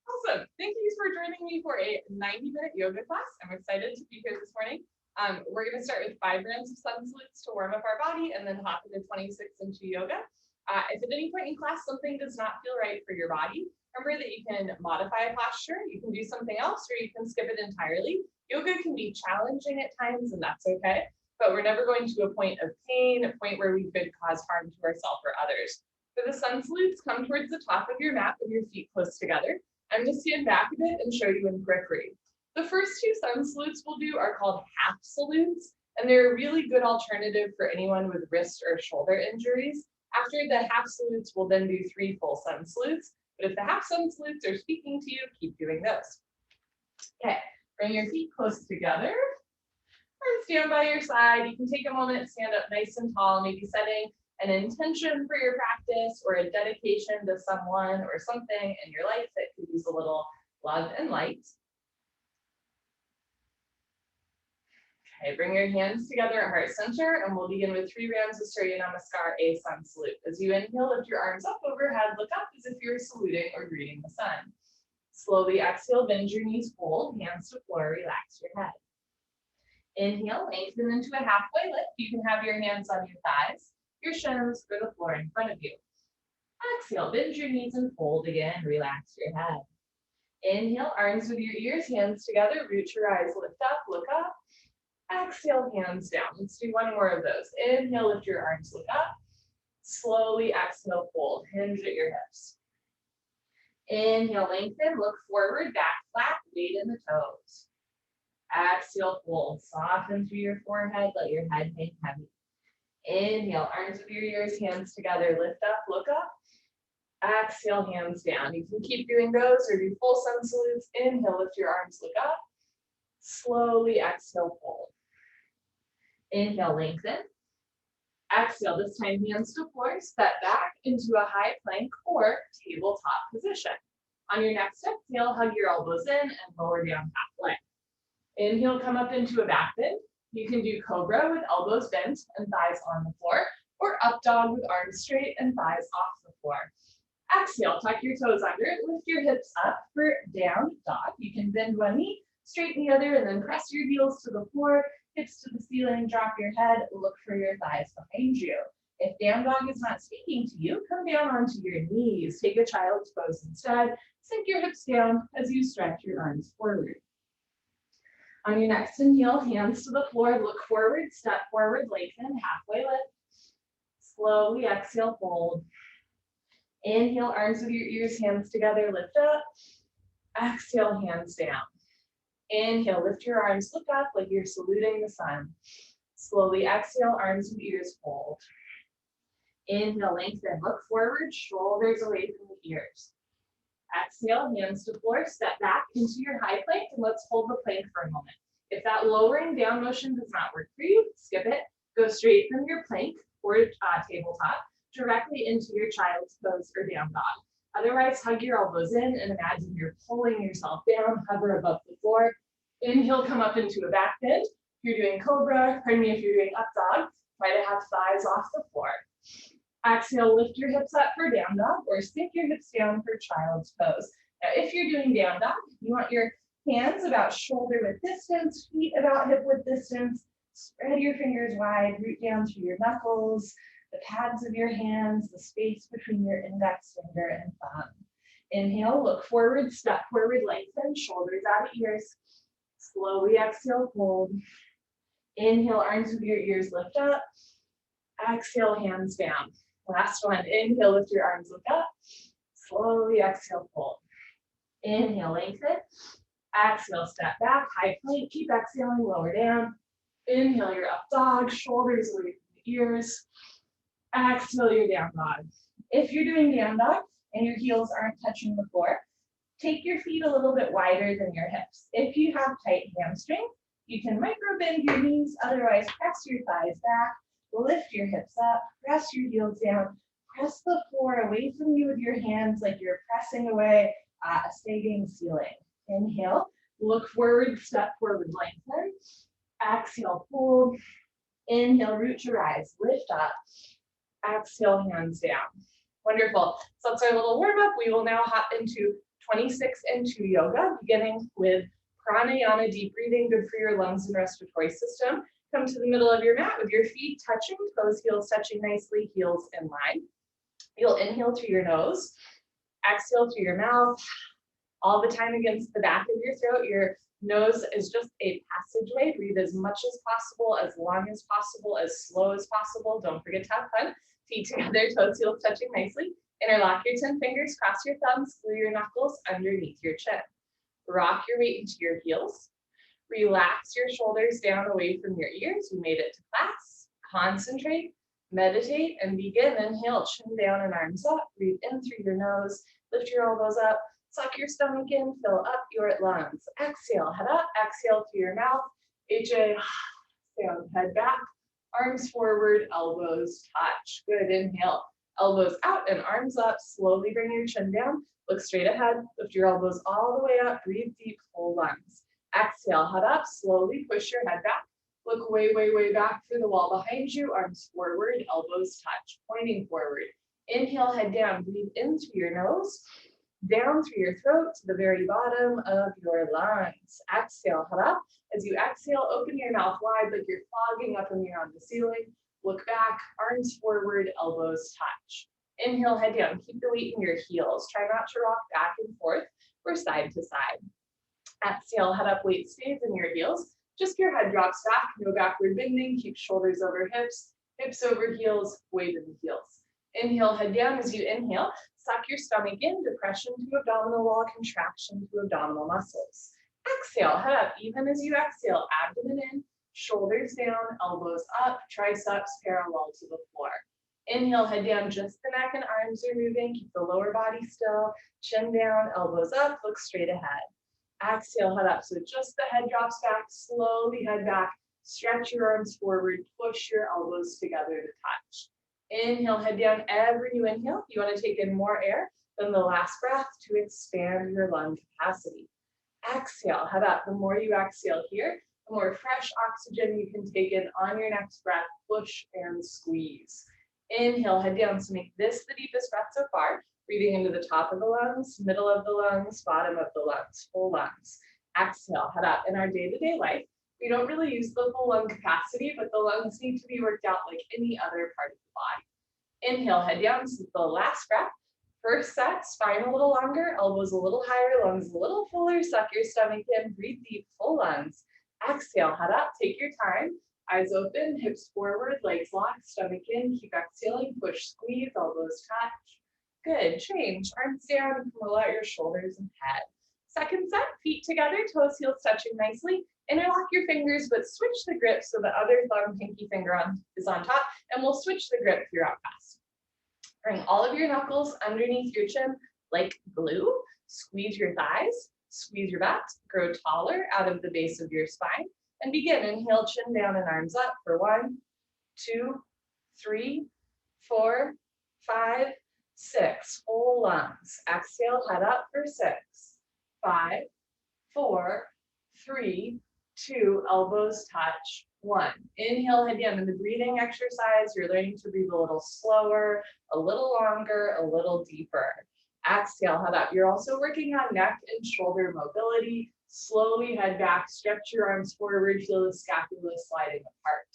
Awesome. Thank you for joining me for a 90-minute yoga class. I'm excited to be here this morning. We're going to start with 5 rounds of sun salutes to warm up our body and then hop into 26 into yoga. If at any point in class something does not feel right for your body, remember that you can modify a posture, you can do something else, or you can skip it entirely. Yoga can be challenging at times, and that's okay, but we're never going to a point of pain, a point where we could cause harm to ourselves or others. For the sun salutes, come towards the top of your mat with your feet close together. I'm going to stand back a bit and show you in periphery. The first 2 sun salutes we'll do are called half salutes, and they're a really good alternative for anyone with wrist or shoulder injuries. After the half salutes, we'll then do 3 full sun salutes, but if the half sun salutes are speaking to you, keep doing those. Okay, bring your feet close together and stand by your side. You can take a moment to stand up nice and tall, maybe setting an intention for your practice or a dedication to someone or something in your life that could use a little love and light. Okay, bring your hands together at heart center, and we'll begin with 3 rounds of Surya Namaskar, a sun salute. As you inhale, lift your arms up overhead, look up as if you're saluting or greeting the sun. Slowly exhale, bend your knees, fold, hands to floor, relax your head. Inhale, lengthen into a halfway lift. You can have your hands on your thighs, your shins, or the floor in front of you. Exhale, bend your knees and fold again, relax your head. Inhale, arms with your ears, hands together, root your eyes, lift up, look up. Exhale, hands down. Let's do 1 more of those. Inhale, lift your arms, look up. Slowly exhale, fold, hinge at your hips. Inhale, lengthen, look forward, back flat, weight in the toes. Exhale, fold, soften through your forehead, let your head hang heavy. Inhale, arms with your ears, hands together, lift up, look up. Exhale, hands down. You can keep doing those or do full sun salutes. Inhale, lift your arms, look up. Slowly exhale, fold. Inhale, lengthen. Exhale, this time hands to floor, step back into a high plank or tabletop position. On your next exhale, hug your elbows in and lower down halfway. Inhale, come up into a back bend. You can do cobra with elbows bent and thighs on the floor, or up dog with arms straight and thighs off the floor. Exhale, tuck your toes under, lift your hips up for down dog. You can bend one knee, straighten the other, and then press your heels to the floor, hips to the ceiling, drop your head, look for your thighs behind you. If down dog is not speaking to you, come down onto your knees. Take a child's pose instead. Sink your hips down as you stretch your arms forward. On your next inhale, hands to the floor, look forward, step forward, lengthen, halfway lift. Slowly exhale, fold. Inhale, arms with your ears, hands together, lift up. Exhale, hands down. Inhale, lift your arms, look up like you're saluting the sun. Slowly exhale, arms with ears, fold. Inhale, lengthen, look forward, shoulders away from the ears. Exhale, hands to floor, step back into your high plank, and let's hold the plank for a moment. If that lowering down motion does not work for you, skip it. Go straight from your plank or tabletop directly into your child's pose or down dog. Otherwise, hug your elbows in and imagine you're pulling yourself down, hover above the floor. Inhale, come up into a back bend. If you're doing cobra, if you're doing up dog, try to have thighs off the floor. Exhale, lift your hips up for down dog or sink your hips down for child's pose. Now, if you're doing down dog, you want your hands about shoulder width distance, feet about hip width distance. Spread your fingers wide, root down through your knuckles, the pads of your hands, the space between your index finger and thumb. Inhale, look forward, step forward, lengthen, shoulders out of ears. Slowly exhale, fold. Inhale, arms with your ears, lift up. Exhale, hands down. Last one, inhale, lift your arms, look up. Slowly exhale, fold. Inhale, lengthen. Exhale, step back, high plank, keep exhaling, lower down. Inhale, your up dog, shoulders away from the ears. Exhale, your down dog. If you're doing down dog and your heels aren't touching the floor, take your feet a little bit wider than your hips. If you have tight hamstrings, you can micro bend your knees, otherwise press your thighs back. Lift your hips up, press your heels down, press the floor away from you with your hands like you're pressing away a sagging ceiling. Inhale, look forward, step forward, lengthen. Exhale, fold. Inhale, root your eyes, lift up. Exhale, hands down. Wonderful. So that's our little warm up. We will now hop into 26 and 2 yoga, beginning with pranayama, deep breathing, good for your lungs and respiratory system. Come to the middle of your mat with your feet touching, toes, heels touching nicely, heels in line. You'll inhale through your nose, exhale through your mouth, all the time against the back of your throat. Your nose is just a passageway. Breathe as much as possible, as long as possible, as slow as possible. Don't forget to have fun. Feet together, toes, heels touching nicely. Interlock your 10 fingers, cross your thumbs, glue your knuckles underneath your chin. Rock your weight into your heels. Relax your shoulders down away from your ears. You made it to class. Concentrate, meditate, and begin. Inhale, chin down and arms up. Breathe in through your nose. Lift your elbows up. Suck your stomach in. Fill up your lungs. Exhale, head up. Exhale through your mouth. HA, down, head back. Arms forward, elbows touch. Good. Inhale. Elbows out and arms up. Slowly bring your chin down. Look straight ahead. Lift your elbows all the way up. Breathe deep, full lungs. Exhale, head up. Slowly push your head back. Look way, way, way back for the wall behind you. Arms forward, elbows touch, pointing forward. Inhale, head down. Breathe in through your nose, down through your throat to the very bottom of your lungs. Exhale, head up. As you exhale, open your mouth wide like you're fogging up and you're on the ceiling. Look back, arms forward, elbows touch. Inhale, head down. Keep the weight in your heels. Try not to rock back and forth or side to side. Exhale, head up, weight stays in your heels. Just your head drops back, no backward bending. Keep shoulders over hips, hips over heels, weight in the heels. Inhale, head down. As you inhale, suck your stomach in, depression to abdominal wall, contraction to abdominal muscles. Exhale, head up. Even as you exhale, abdomen in, shoulders down, elbows up, triceps parallel to the floor. Inhale, head down, just the neck and arms are moving. Keep the lower body still, chin down, elbows up, look straight ahead. Exhale, head up. So just the head drops back, slowly head back, stretch your arms forward, push your elbows together to touch. Inhale, head down. Every new inhale, you want to take in more air than the last breath to expand your lung capacity. Exhale, head up. The more you exhale here, the more fresh oxygen you can take in on your next breath. Push and squeeze. Inhale, head down. So make this the deepest breath so far. Breathing into the top of the lungs, middle of the lungs, bottom of the lungs, full lungs. Exhale, head up. In our day-to-day life, we don't really use the full lung capacity, but the lungs need to be worked out like any other part of the body. Inhale, head down. This is the last breath. First set, spine a little longer, elbows a little higher, lungs a little fuller. Suck your stomach in, breathe deep, full lungs. Exhale, head up, take your time. Eyes open, hips forward, legs locked, stomach in. Keep exhaling, push, squeeze, elbows touch. Good, change, arms down, and roll out your shoulders and head. Second set, feet together, toes, heels touching nicely. Interlock your fingers, but switch the grip so the other thumb, pinky finger is on top, and we'll switch the grip if you're out fast. Bring all of your knuckles underneath your chin like glue. Squeeze your thighs, squeeze your butt, grow taller out of the base of your spine, and begin. Inhale, chin down and arms up for 1, 2, 3, 4, 5, 6, full lungs. Exhale, head up for 6, 5, 4, 3, 2, elbows touch, 1. Inhale, head down. In the breathing exercise, you're learning to breathe a little slower, a little longer, a little deeper. Exhale, head up. You're also working on neck and shoulder mobility. Slowly head back, stretch your arms forward, feel the scapula sliding apart.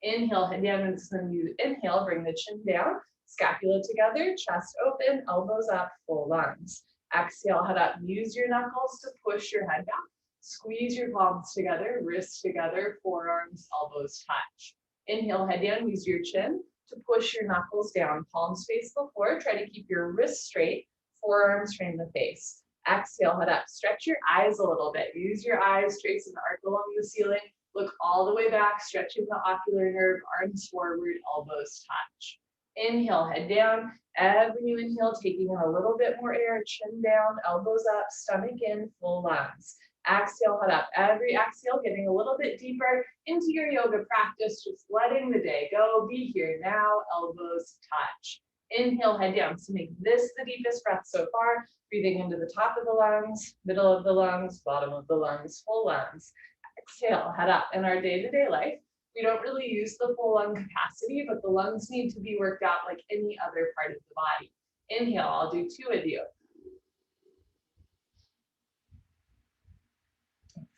Inhale, head down, and when you inhale, bring the chin down, scapula together, chest open, elbows up, full lungs. Exhale, head up. Use your knuckles to push your head back. Squeeze your palms together, wrists together, forearms, elbows touch. Inhale, head down, use your chin to push your knuckles down. Palms face the floor. Try to keep your wrists straight, forearms frame the face. Exhale, head up. Stretch your eyes a little bit. Use your eyes, trace an arc along the ceiling. Look all the way back, stretching the ocular nerve, arms forward, elbows touch. Inhale, head down. Every new inhale, taking in a little bit more air, chin down, elbows up, stomach in, full lungs. Exhale, head up. Every exhale, getting a little bit deeper into your yoga practice, just letting the day go. Be here now, elbows touch. Inhale, head down. So make this the deepest breath so far. Breathing into the top of the lungs, middle of the lungs, bottom of the lungs, full lungs. Exhale, head up. In our day-to-day life, we don't really use the full lung capacity, but the lungs need to be worked out like any other part of the body. Inhale, I'll do 2 with you.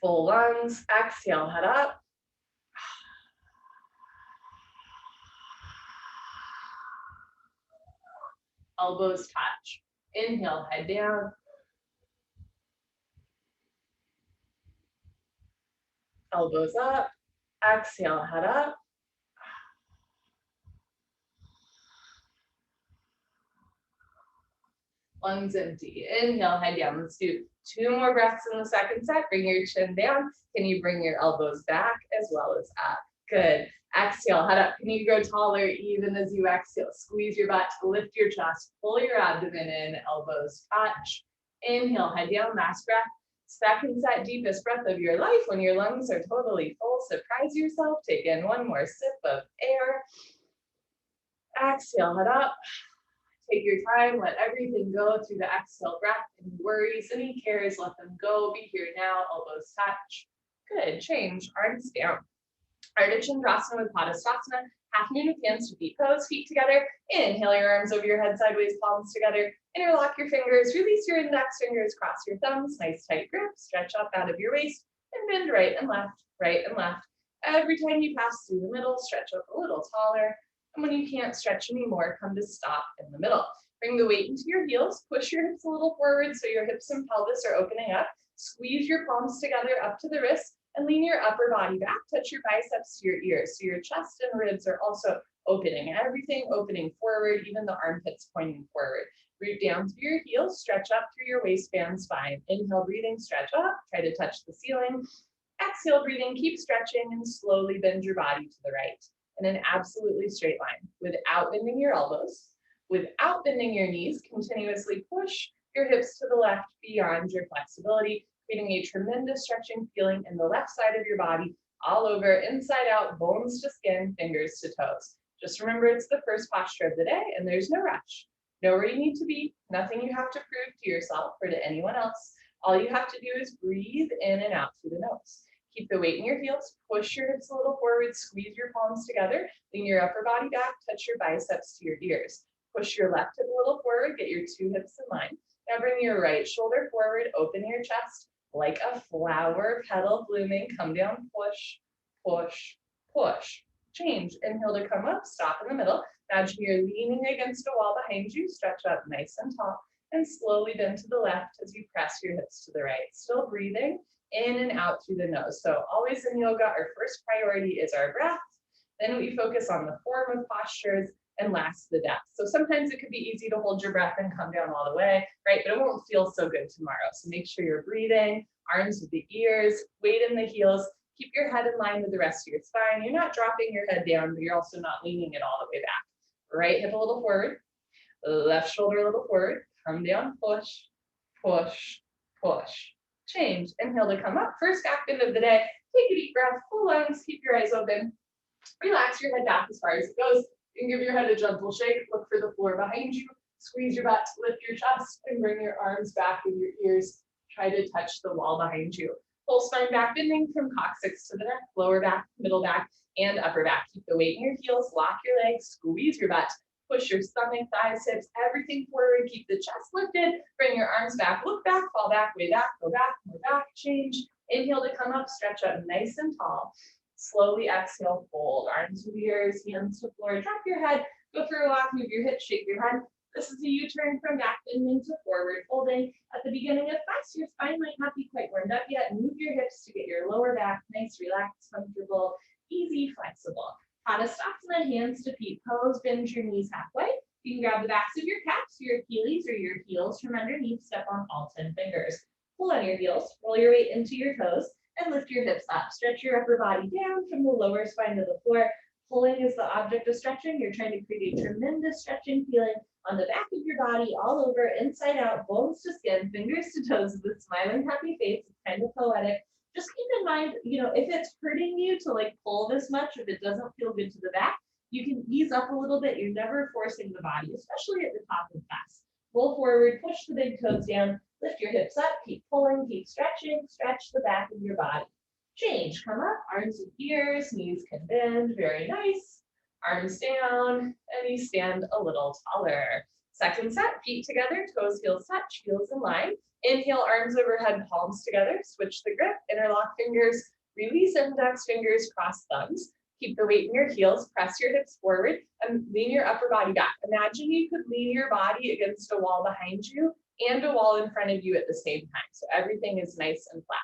Full lungs. Exhale, head up. Elbows touch. Inhale, head down. Elbows up. Exhale, head up. Lungs empty. Inhale, head down. Let's do 2 more breaths in the second set. Bring your chin down. Can you bring your elbows back as well as up? Good. Exhale, head up. Can you grow taller even as you exhale? Squeeze your butt, lift your chest, pull your abdomen in, elbows touch. Inhale, head down, last breath. Second set, deepest breath of your life. When your lungs are totally full, surprise yourself. Take in one more sip of air. Exhale, head up. Take your time, let everything go through the exhale breath. Any worries, any cares, let them go. Be here now, elbows touch. Good, change, arms down. Ardha Chandrasana with Padasana, half moon with hands to feet pose, feet together. Inhale your arms over your head sideways, palms together. Interlock your fingers, release your index fingers, cross your thumbs, nice tight grip, stretch up out of your waist, and bend right and left, right and left. Every time you pass through the middle, stretch up a little taller. And when you can't stretch anymore, come to stop in the middle. Bring the weight into your heels, push your hips a little forward so your hips and pelvis are opening up. Squeeze your palms together up to the wrists and lean your upper body back. Touch your biceps to your ears. So your chest and ribs are also opening. Everything opening forward, even the armpits pointing forward. Root down through your heels, stretch up through your waistband spine. Inhale, breathing, stretch up, try to touch the ceiling. Exhale, breathing, keep stretching and slowly bend your body to the right in an absolutely straight line without bending your elbows, without bending your knees. Continuously push your hips to the left beyond your flexibility, creating a tremendous stretching feeling in the left side of your body, all over, inside out, bones to skin, fingers to toes. Just remember it's the first posture of the day and there's no rush. Know where you need to be, nothing you have to prove to yourself or to anyone else. All you have to do is breathe in and out through the nose. Keep the weight in your heels, push your hips a little forward, squeeze your palms together, lean your upper body back, touch your biceps to your ears. Push your left hip a little forward, get your 2 hips in line. Now bring your right shoulder forward, open your chest like a flower petal blooming. Come down, push, push, push. Change. Inhale to come up, stop in the middle. Imagine you're leaning against a wall behind you, stretch up nice and tall, and slowly bend to the left as you press your hips to the right. Still breathing in and out through the nose. So always in yoga, our first priority is our breath. Then we focus on the form of postures, and last the depth. So sometimes it could be easy to hold your breath and come down all the way, right? But it won't feel so good tomorrow. So make sure you're breathing, arms with the ears, weight in the heels. Keep your head in line with the rest of your spine. You're not dropping your head down, but you're also not leaning it all the way back. Right hip a little forward, left shoulder a little forward, come down, push, push, push. Change. Inhale to come up. First back bend of the day. Take a deep breath, full lungs, keep your eyes open. Relax your head back as far as it goes. You can give your head a gentle shake. Look for the floor behind you. Squeeze your butt, lift your chest, and bring your arms back with your ears. Try to touch the wall behind you. Full spine back bending from coccyx to the neck, lower back, middle back, and upper back. Keep the weight in your heels, lock your legs, squeeze your butt. Push your stomach, thighs, hips, everything forward. Keep the chest lifted. Bring your arms back, look back, fall back, way back, go back, more back, change. Inhale to come up, stretch up nice and tall. Slowly exhale, fold. Arms to the ears, hands to floor. Drop your head, go for a walk, move your hips, shake your head. This is a U-turn from back bending to forward folding. At the beginning of class, your spine might not be quite warmed up yet. Move your hips to get your lower back nice, relaxed, comfortable, easy, flexible. Padasana, hands to feet pose, bend your knees halfway. You can grab the backs of your calves, your Achilles, or your heels from underneath. Step on all 10 fingers. Pull on your heels, roll your weight into your toes, and lift your hips up. Stretch your upper body down from the lower spine to the floor. Pulling is the object of stretching. You're trying to create a tremendous stretching feeling on the back of your body, all over, inside out, bones to skin, fingers to toes with a smiling, happy face. It's kind of poetic. Just keep in mind, if it's hurting you to pull this much, if it doesn't feel good to the back, you can ease up a little bit. You're never forcing the body, especially at the top of class. Roll forward, push the big toes down, lift your hips up, keep pulling, keep stretching, stretch the back of your body. Change, come up, arms with ears, knees can bend, very nice. Arms down, and you stand a little taller. Second set, feet together, toes, heels touch, heels in line. Inhale, arms overhead, palms together, switch the grip, interlock fingers, release index fingers, cross thumbs. Keep the weight in your heels, press your hips forward, and lean your upper body back. Imagine you could lean your body against a wall behind you and a wall in front of you at the same time. So everything is nice and flat.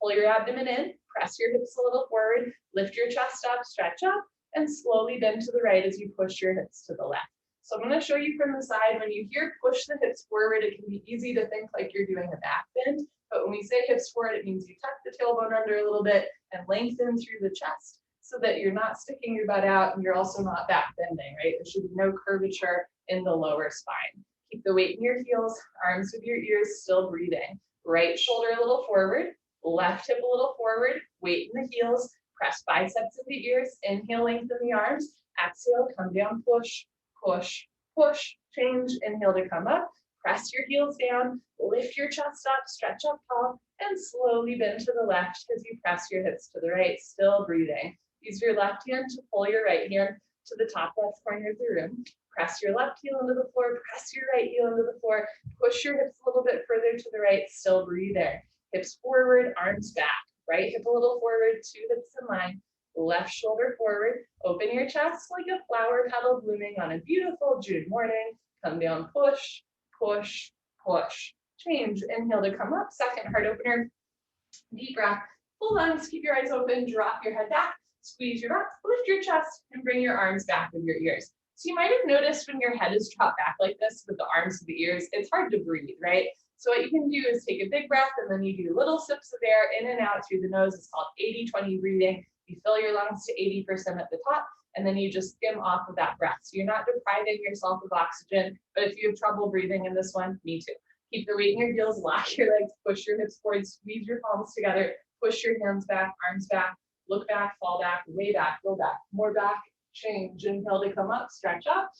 Pull your abdomen in, press your hips a little forward, lift your chest up, stretch up, and slowly bend to the right as you push your hips to the left. So I'm going to show you from the side. When you hear push the hips forward, it can be easy to think like you're doing a back bend. But when we say hips forward, it means you tuck the tailbone under a little bit and lengthen through the chest so that you're not sticking your butt out and you're also not back bending, right? There should be no curvature in the lower spine. Keep the weight in your heels, arms with your ears, still breathing. Right shoulder a little forward, left hip a little forward, weight in the heels, press biceps into ears, inhale, lengthen the arms, exhale, come down, push, push, push, change, inhale to come up, press your heels down, lift your chest up, stretch up tall, and slowly bend to the left as you press your hips to the right, still breathing. Use your left hand to pull your right hand to the top left corner of the room. Press your left heel into the floor, press your right heel into the floor, push your hips a little bit further to the right, still breathing. Hips forward, arms back, right hip a little forward, two hips in line, left shoulder forward, open your chest like a flower petal blooming on a beautiful June morning. Come down, push, push, push. Change, inhale to come up, second heart opener, deep breath, full lungs, keep your eyes open, drop your head back, squeeze your butt, lift your chest, and bring your arms back with your ears. So you might have noticed when your head is dropped back like this with the arms to the ears, it's hard to breathe, right? So what you can do is take a big breath and then you do little sips of air in and out through the nose. It's called 80-20 breathing. You fill your lungs to 80% at the top, and then you just skim off of that breath. So you're not depriving yourself of oxygen, but if you have trouble breathing in this one, me too. Keep the weight in your heels, lock your legs, push your hips forward, squeeze your palms together, push your hands back, arms back, look back, fall back, way back, go back, more back, change, inhale to come up, stretch up,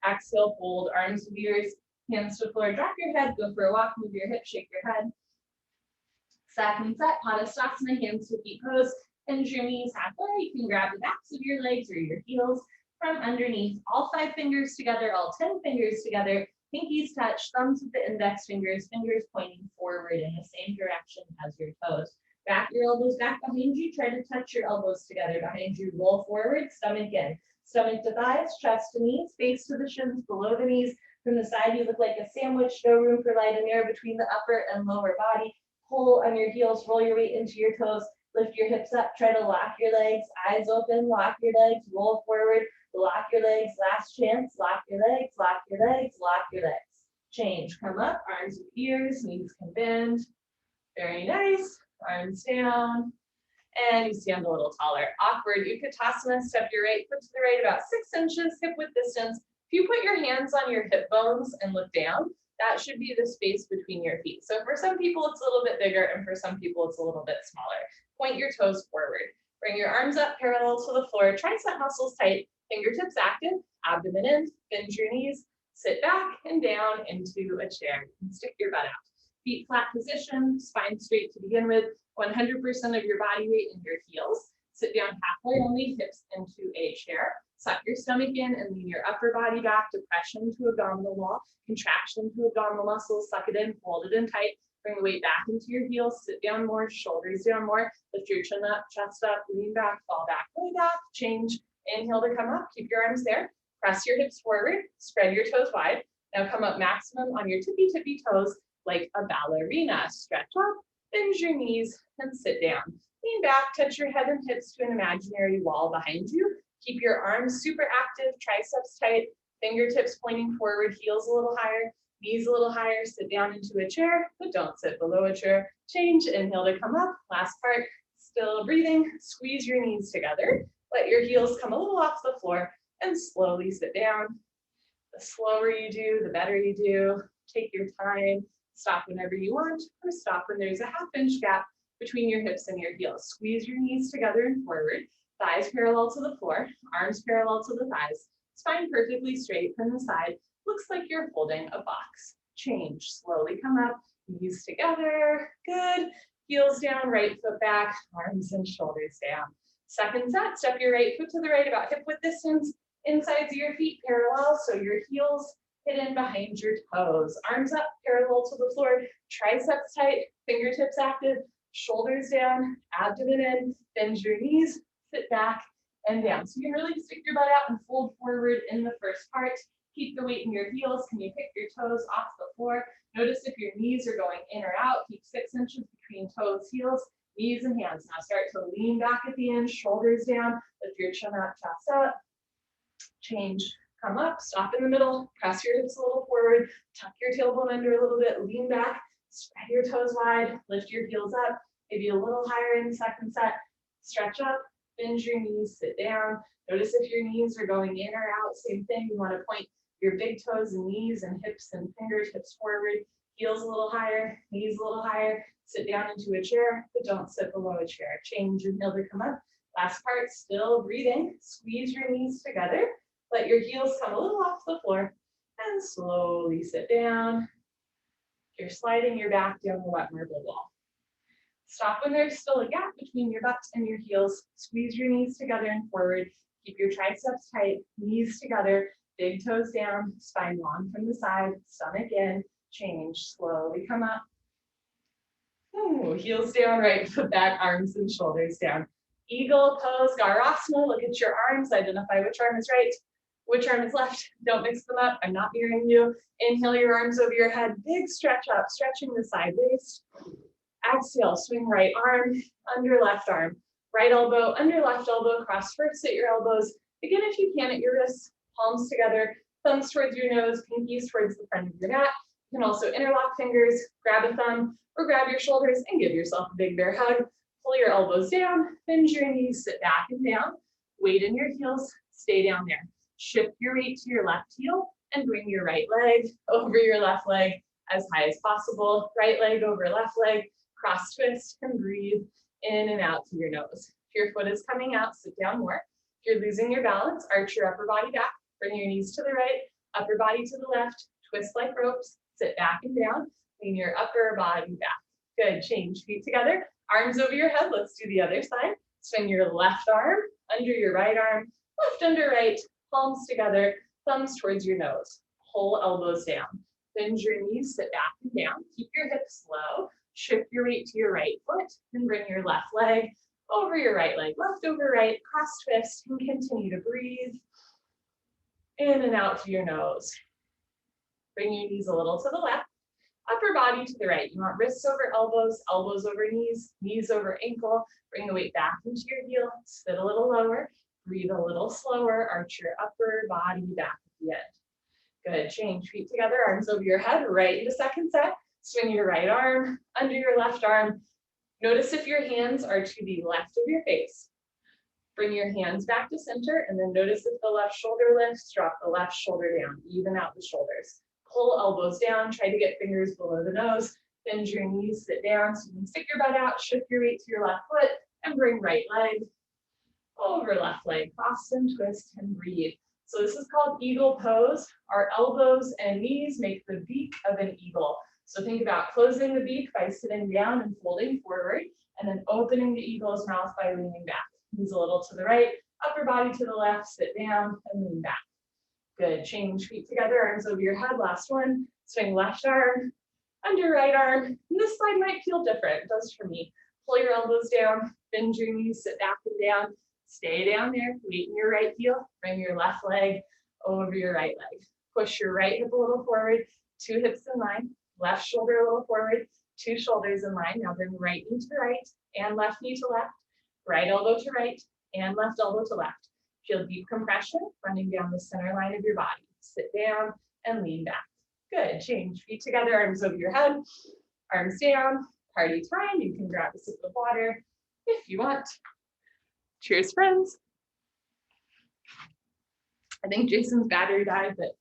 exhale, fold, arms with ears, hands to the floor, drop your head, go for a walk, move your hips, shake your head. Second set, Padasana, hands to feet pose, bend your knees halfway. You can grab the backs of your legs or your heels from underneath, all 5 fingers together, all 10 fingers together, pinkies touch, thumbs with the index fingers, fingers pointing forward in the same direction as your toes. Back your elbows back behind you, try to touch your elbows together behind you, roll forward, stomach in. Stomach to thighs, chest to knees, face to the shins, below the knees. From the side, you look like a sandwich, no room for light and air between the upper and lower body. Pull on your heels, roll your weight into your toes, lift your hips up, try to lock your legs, eyes open, lock your legs, roll forward, lock your legs, last chance, lock your legs, lock your legs, lock your legs. Change, come up, arms with ears, knees can bend. Very nice, arms down. And you stand a little taller. Awkward, Utkatasana, step your right foot to the right about 6 inches, hip width distance. If you put your hands on your hip bones and look down, that should be the space between your feet. So for some people, it's a little bit bigger, and for some people, it's a little bit smaller. Point your toes forward. Bring your arms up parallel to the floor. Tricep muscles tight, fingertips active, abdomen in, bend your knees, sit back and down into a chair. And stick your butt out. Feet flat position, spine straight to begin with, 100% of your body weight in your heels. Sit down halfway only, hips into a chair. Suck your stomach in and lean your upper body back, depression to abdominal wall, contraction to abdominal muscles, suck it in, hold it in tight, bring the weight back into your heels, sit down more, shoulders down more, lift your chin up, chest up, lean back, fall back, way back, change, inhale to come up, keep your arms there, press your hips forward, spread your toes wide. Now come up maximum on your tippy toes like a ballerina. Stretch up, bend your knees, and sit down. Lean back, touch your head and hips to an imaginary wall behind you. Keep your arms super active, triceps tight, fingertips pointing forward, heels a little higher, knees a little higher, sit down into a chair, but don't sit below a chair. Change, inhale to come up. Last part, still breathing, squeeze your knees together. Let your heels come a little off the floor and slowly sit down. The slower you do, the better you do. Take your time, stop whenever you want, or stop when there's a half-inch gap between your hips and your heels. Squeeze your knees together and forward. Thighs parallel to the floor, arms parallel to the thighs, spine perfectly straight from the side. Looks like you're holding a box. Change, slowly come up, knees together, good. Heels down, right foot back, arms and shoulders down. Second set, step your right foot to the right about hip width distance, insides of your feet parallel, so your heels hidden behind your toes. Arms up, parallel to the floor, triceps tight, fingertips active, shoulders down, abdomen in, bend your knees, sit back and down. So you can really stick your butt out and fold forward in the first part. Keep the weight in your heels. Can you pick your toes off the floor? Notice if your knees are going in or out. Keep 6 inches between toes, heels, knees, and hands. Now start to lean back at the end, shoulders down, lift your chin up, chest up. Change, come up, stop in the middle, press your hips a little forward, tuck your tailbone under a little bit, lean back, spread your toes wide, lift your heels up, maybe a little higher in the second set, stretch up, bend your knees, sit down. Notice if your knees are going in or out, same thing, you want to point your big toes and knees and hips and fingertips forward, heels a little higher, knees a little higher, sit down into a chair, but don't sit below a chair. Change your heel to come up. Last part, still breathing, squeeze your knees together, let your heels come a little off the floor, and slowly sit down. You're sliding your back down the wet marble wall. Stop when there's still a gap between your butt and your heels. Squeeze your knees together and forward. Keep your triceps tight, knees together, big toes down, spine long from the side, stomach in, change, slowly come up. Ooh, heels down, right foot back, arms and shoulders down. Eagle pose, Garasana, look at your arms, identify which arm is right, which arm is left. Don't mix them up, I'm not mirroring you. Inhale your arms over your head, big stretch up, stretching the side waist. Exhale, swing right arm, under left arm. Right elbow, under left elbow, cross first at your elbows. Again, if you can, at your wrists, palms together, thumbs towards your nose, pinkies towards the front of your mat. You can also interlock fingers, grab a thumb, or grab your shoulders and give yourself a big bear hug. Pull your elbows down, bend your knees, sit back and down. Weight in your heels, stay down there. Shift your weight to your left heel and bring your right leg over your left leg as high as possible. Right leg over left leg, cross twist and breathe in and out through your nose. If your foot is coming out, sit down more. If you're losing your balance, arch your upper body back, bring your knees to the right, upper body to the left, twist like ropes, sit back and down, lean your upper body back. Good, change, feet together, arms over your head. Let's do the other side. Swing your left arm under your right arm, left under right, palms together, thumbs towards your nose. Pull elbows down. Bend your knees, sit back and down. Keep your hips low. Shift your weight to your right foot and bring your left leg over your right leg. Left over right, cross twist, and continue to breathe in and out through your nose. Bring your knees a little to the left. Upper body to the right. You want wrists over elbows, elbows over knees, knees over ankle. Bring the weight back into your heel. Sit a little lower. Breathe a little slower. Arch your upper body back at the end. Good. Change. Feet together. Arms over your head. Right into second set. Swing your right arm under your left arm. Notice if your hands are to the left of your face. Bring your hands back to center, and then notice if the left shoulder lifts. Drop the left shoulder down. Even out the shoulders. Pull elbows down, try to get fingers below the nose, bend your knees, sit down so you can stick your butt out, shift your weight to your left foot, and bring right leg over left leg, cross and twist and breathe. So this is called eagle pose. Our elbows and knees make the beak of an eagle. So think about closing the beak by sitting down and folding forward, and then opening the eagle's mouth by leaning back. Knees a little to the right, upper body to the left, sit down and lean back. Good, change, feet together, arms over your head, last one. Swing left arm, under right arm. And this side might feel different, it does for me. Pull your elbows down, bend your knees, sit back and down. Stay down there, weight in your right heel, bring your left leg over your right leg. Push your right hip a little forward, 2 hips in line, left shoulder a little forward, 2 shoulders in line. Now bring right knee to right and left knee to left, right elbow to right and left elbow to left. Feel deep compression running down the center line of your body. Sit down and lean back. Good, change, feet together, arms over your head, arms down, party time. You can grab a sip of water if you want. Cheers, friends. I think Jason's battery died, but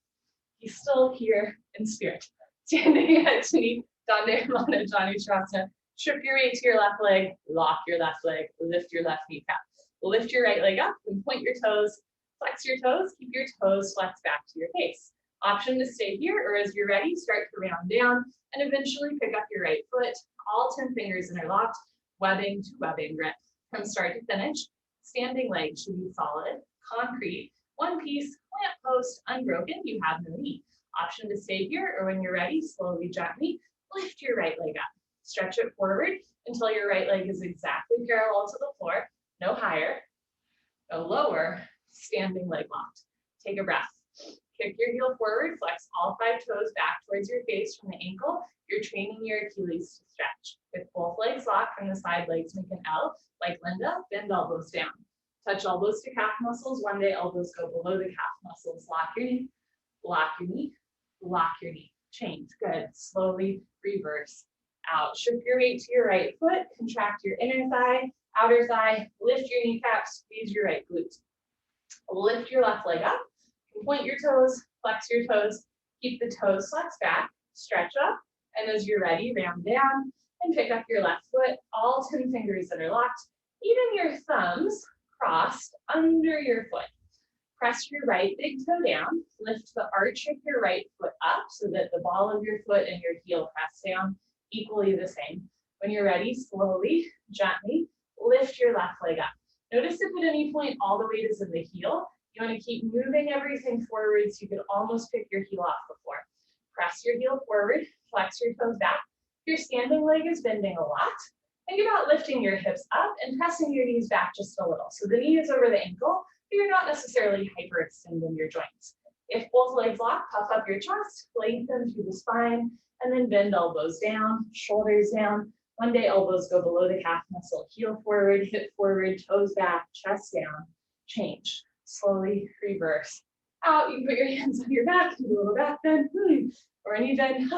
he's still here in spirit. Standing at Tani, Dandayamana, Janusrasana. Shift your weight to your left leg, lock your left leg, lift your left kneecap. Lift your right leg up and point your toes, flex your toes, keep your toes flexed back to your face. Option to stay here, or as you're ready, start to round down and eventually pick up your right foot, all 10 fingers interlocked, webbing to webbing grip. From start to finish, standing leg should be solid, concrete, one piece, plant post, unbroken, you have no knee. Option to stay here, or when you're ready, slowly, gently lift your right leg up. Stretch it forward until your right leg is exactly parallel to the floor, no higher, no lower, standing leg locked. Take a breath. Kick your heel forward, flex all 5 toes back towards your face from the ankle. You're training your Achilles to stretch. With both legs locked from the side legs, make an L, like Linda, bend elbows down. Touch elbows to calf muscles. One day elbows go below the calf muscles. Lock your knee, lock your knee, lock your knee. Change, good. Slowly reverse out. Shift your weight to your right foot, contract your inner thigh, outer thigh, lift your kneecap, squeeze your right glute. Lift your left leg up, point your toes, flex your toes, keep the toes flexed back, stretch up, and as you're ready, round down and pick up your left foot, all 10 fingers that are locked, even your thumbs crossed under your foot. Press your right big toe down, lift the arch of your right foot up so that the ball of your foot and your heel press down equally the same. When you're ready, slowly, gently, lift your left leg up. Notice if at any point all the weight is in the heel. You want to keep moving everything forward so you can almost pick your heel off the floor. Press your heel forward, flex your toes back. Your standing leg is bending a lot. Think about lifting your hips up and pressing your knees back just a little. So the knee is over the ankle, but you're not necessarily hyperextending your joints. If both legs lock, puff up your chest, lengthen through the spine, and then bend elbows down, shoulders down. One day elbows go below the calf muscle, heel forward, hip forward, toes back, chest down. Change. Slowly reverse out. You can put your hands on your back, do a little back bend, or a knee bend.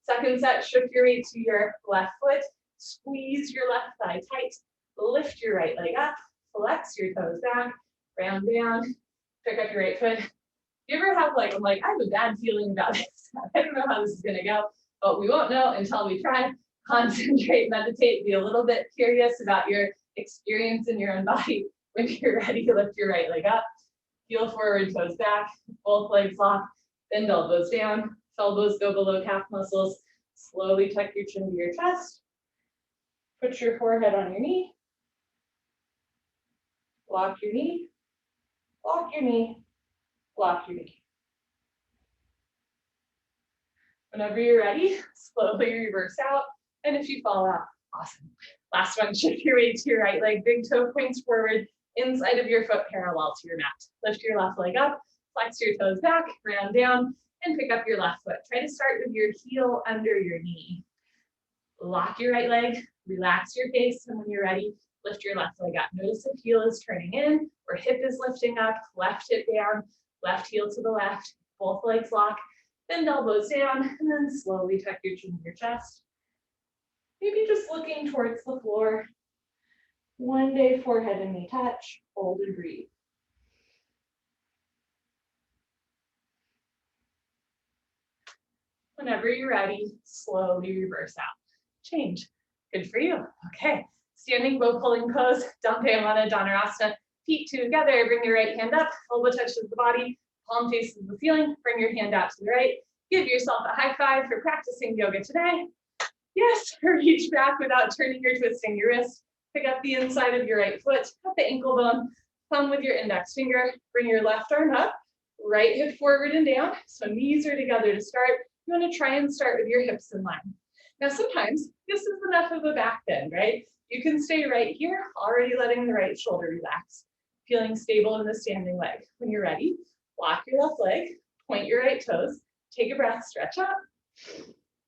Second set, shift your weight to your left foot, squeeze your left thigh tight, lift your right leg up, flex your toes back, round down, pick up your right foot. You ever have I have a bad feeling about this. I don't know how this is gonna go, but we won't know until we try. Concentrate, meditate, be a little bit curious about your experience in your own body. When you're ready, lift your right leg up, heel forward, toes back, both legs lock, bend elbows down, elbows go below calf muscles. Slowly tuck your chin to your chest. Put your forehead on your knee. Lock your knee, lock your knee, lock your knee. Whenever you're ready, slowly reverse out. And if you fall out, awesome. Last one, shift your weight to your right leg, big toe points forward, inside of your foot parallel to your mat. Lift your left leg up, flex your toes back, round down, and pick up your left foot. Try to start with your heel under your knee. Lock your right leg, relax your face, and when you're ready, lift your left leg up. Notice if heel is turning in, or hip is lifting up, left hip down, left heel to the left, both legs lock, bend elbows down, and then slowly tuck your chin to your chest. Maybe just looking towards the floor. One day, forehead and knee touch, hold and breathe. Whenever you're ready, slowly reverse out. Change. Good for you. Okay. Standing bow pulling pose, Dhammayana Dhanurasana. Feet together, bring your right hand up, elbow touches the body, palm faces the ceiling, bring your hand out to the right. Give yourself a high five for practicing yoga today. Yes, reach back without turning or twisting your wrist. Pick up the inside of your right foot, at the ankle bone, thumb with your index finger, bring your left arm up, right hip forward and down. So knees are together to start. You want to try and start with your hips in line. Now sometimes this is enough of a back bend, right? You can stay right here, already letting the right shoulder relax, feeling stable in the standing leg. When you're ready, lock your left leg, point your right toes, take a breath, stretch up,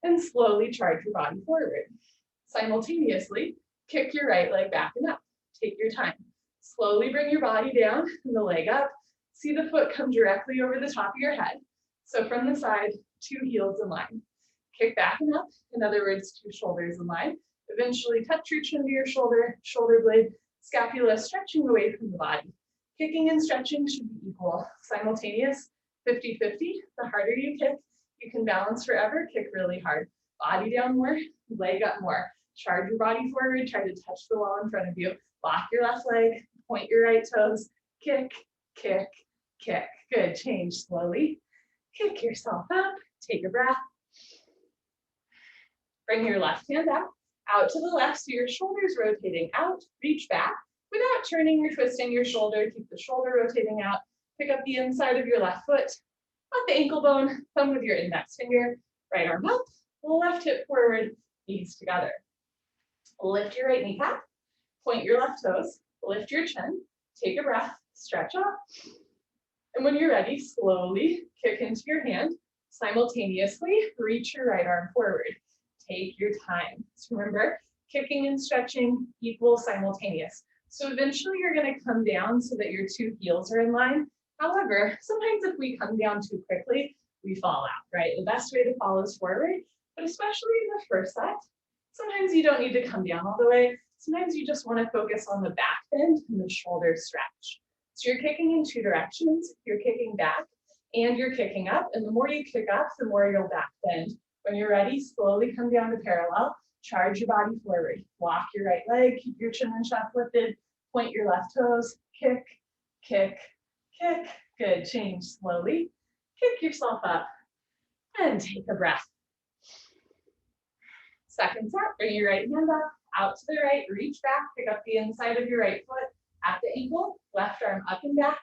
and slowly charge your body forward. Simultaneously, kick your right leg back and up. Take your time. Slowly bring your body down and the leg up. See the foot come directly over the top of your head. So from the side, 2 heels in line. Kick back and up. In other words, 2 shoulders in line. Eventually touch your chin to your shoulder, shoulder blade, scapula stretching away from the body. Kicking and stretching should be equal. Simultaneous, 50-50. The harder you kick, you can balance forever, kick really hard. Body down more, leg up more. Charge your body forward, try to touch the wall in front of you. Lock your left leg, point your right toes, kick, kick, kick. Good, change slowly. Kick yourself up, take a breath. Bring your left hand out to the left so your shoulders rotating out, reach back. Without turning or twisting your shoulder, keep the shoulder rotating out. Pick up the inside of your left foot, At the ankle bone, thumb with your index finger, right arm up, left hip forward, knees together. Lift your right kneecap, point your left toes, lift your chin, take a breath, stretch up. And when you're ready, slowly kick into your hand, simultaneously reach your right arm forward. Take your time. So remember, kicking and stretching equal simultaneous. So eventually you're going to come down so that your two heels are in line. However, sometimes if we come down too quickly, we fall out, right? The best way to fall is forward, but especially in the first set, sometimes you don't need to come down all the way. Sometimes you just want to focus on the back bend and the shoulder stretch. So you're kicking in two directions. You're kicking back and you're kicking up. And the more you kick up, the more you'll back bend. When you're ready, slowly come down to parallel. Charge your body forward. Walk your right leg. Keep your chin and chest lifted. Point your left toes. Kick, kick, kick. Good. Change slowly. Kick yourself up and take a breath. Second set, bring your right hand up, out to the right, reach back, pick up the inside of your right foot at the ankle, left arm up and back,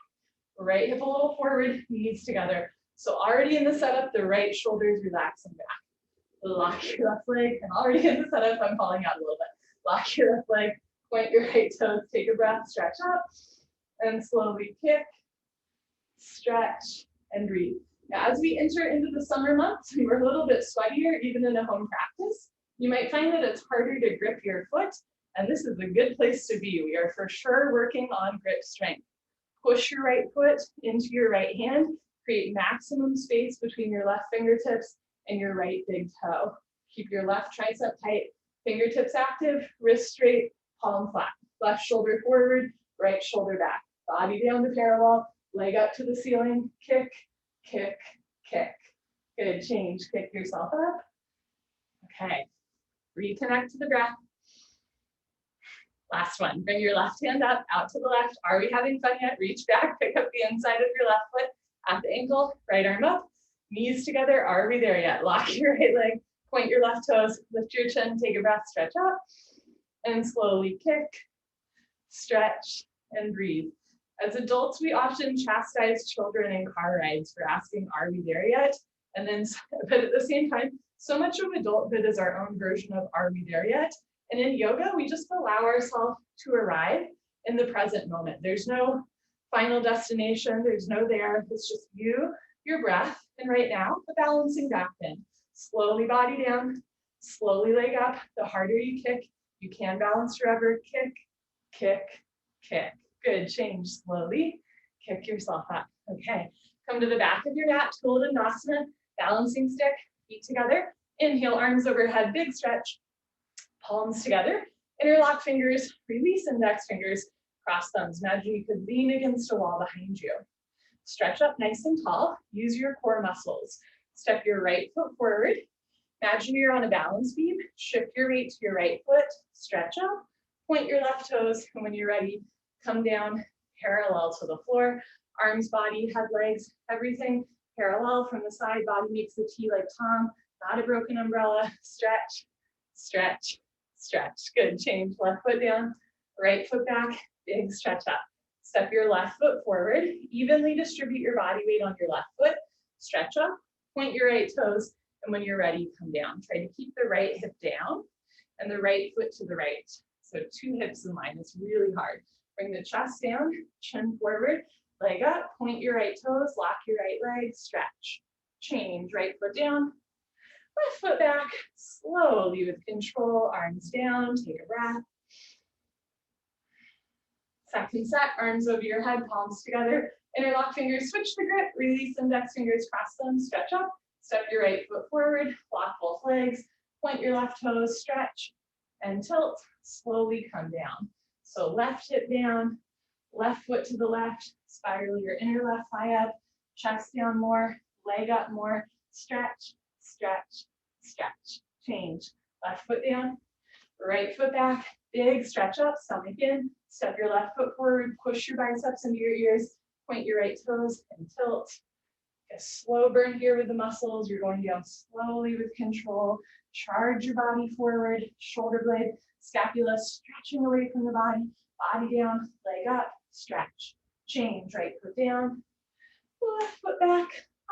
right hip a little forward, knees together. So already in the setup, the right shoulder is relaxing back. Lock your left leg, and already in the setup, I'm falling out a little bit. Lock your left leg, point your right toes, take a breath, stretch up, and slowly kick, stretch, and breathe. Now, as we enter into the summer months, and we're a little bit sweatier, even in a home practice, you might find that it's harder to grip your foot, and this is a good place to be. We are for sure working on grip strength. Push your right foot into your right hand, create maximum space between your left fingertips and your right big toe. Keep your left tricep tight, fingertips active, wrist straight, palm flat. Left shoulder forward, right shoulder back. Body down to parallel, leg up to the ceiling, kick, kick, kick. Good, change, kick yourself up. Okay. Reconnect to the breath. Last one, bring your left hand up, out to the left. Are we having fun yet? Reach back, pick up the inside of your left foot at the ankle, right arm up, knees together. Are we there yet? Lock your right leg, point your left toes, lift your chin, take a breath, stretch up, and slowly kick, stretch, and breathe. As adults, we often chastise children in car rides for asking, are we there yet? And then, but at the same time, so much of adulthood is our own version of are we there yet? And in yoga, we just allow ourselves to arrive in the present moment. There's no final destination. There's no there. It's just you, your breath, and right now, the balancing back bend. Slowly body down, slowly leg up. The harder you kick, you can balance forever. Kick, kick, kick. Good, change slowly. Kick yourself up. Okay, come to the back of your mat, Uttanasana, balancing stick, feet together. Inhale, arms overhead, big stretch. Palms together, interlock fingers, release index fingers, cross thumbs. Imagine you could lean against a wall behind you. Stretch up nice and tall, use your core muscles. Step your right foot forward. Imagine you're on a balance beam. Shift your weight to your right foot, stretch up, point your left toes, and when you're ready, come down parallel to the floor. Arms, body, head, legs, everything parallel from the side. Body makes the T like Tom, not a broken umbrella. Stretch, stretch, stretch. Good, change. Left foot down, right foot back, big stretch up. Step your left foot forward, evenly distribute your body weight on your left foot, stretch up, point your right toes, and when you're ready, come down. Try to keep the right hip down and the right foot to the right. So 2 hips in line, it's really hard. Bring the chest down, chin forward, leg up, point your right toes, lock your right leg, stretch. Change, right foot down, left foot back, slowly with control, arms down, take a breath. Second set, arms over your head, palms together, interlock fingers, switch the grip, release index fingers, cross them, stretch up, step your right foot forward, lock both legs, point your left toes, stretch, and tilt, slowly come down. So left hip down, left foot to the left, spiral your inner left thigh up, chest down more, leg up more, stretch, stretch, stretch, change. Left foot down, right foot back, big stretch up, stomach in, step your left foot forward, push your biceps into your ears, point your right toes and tilt. A slow burn here with the muscles. You're going down slowly with control. Charge your body forward, shoulder blade, scapula stretching away from the body, body down, leg up, stretch. Change, right foot down, left foot back,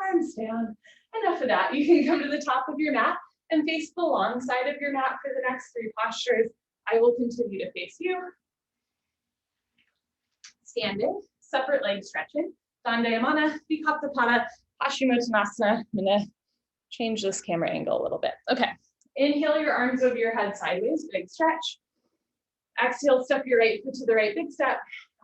arms down. Enough of that. You can come to the top of your mat and face the long side of your mat for the next 3 postures. I will continue to face you. Standing, separate leg stretching. Dandayamana, Vikaptapada, Paschimottanasana. I'm gonna change this camera angle a little bit. Okay, inhale your arms over your head sideways, big stretch. Exhale, step your right foot to the right, big step.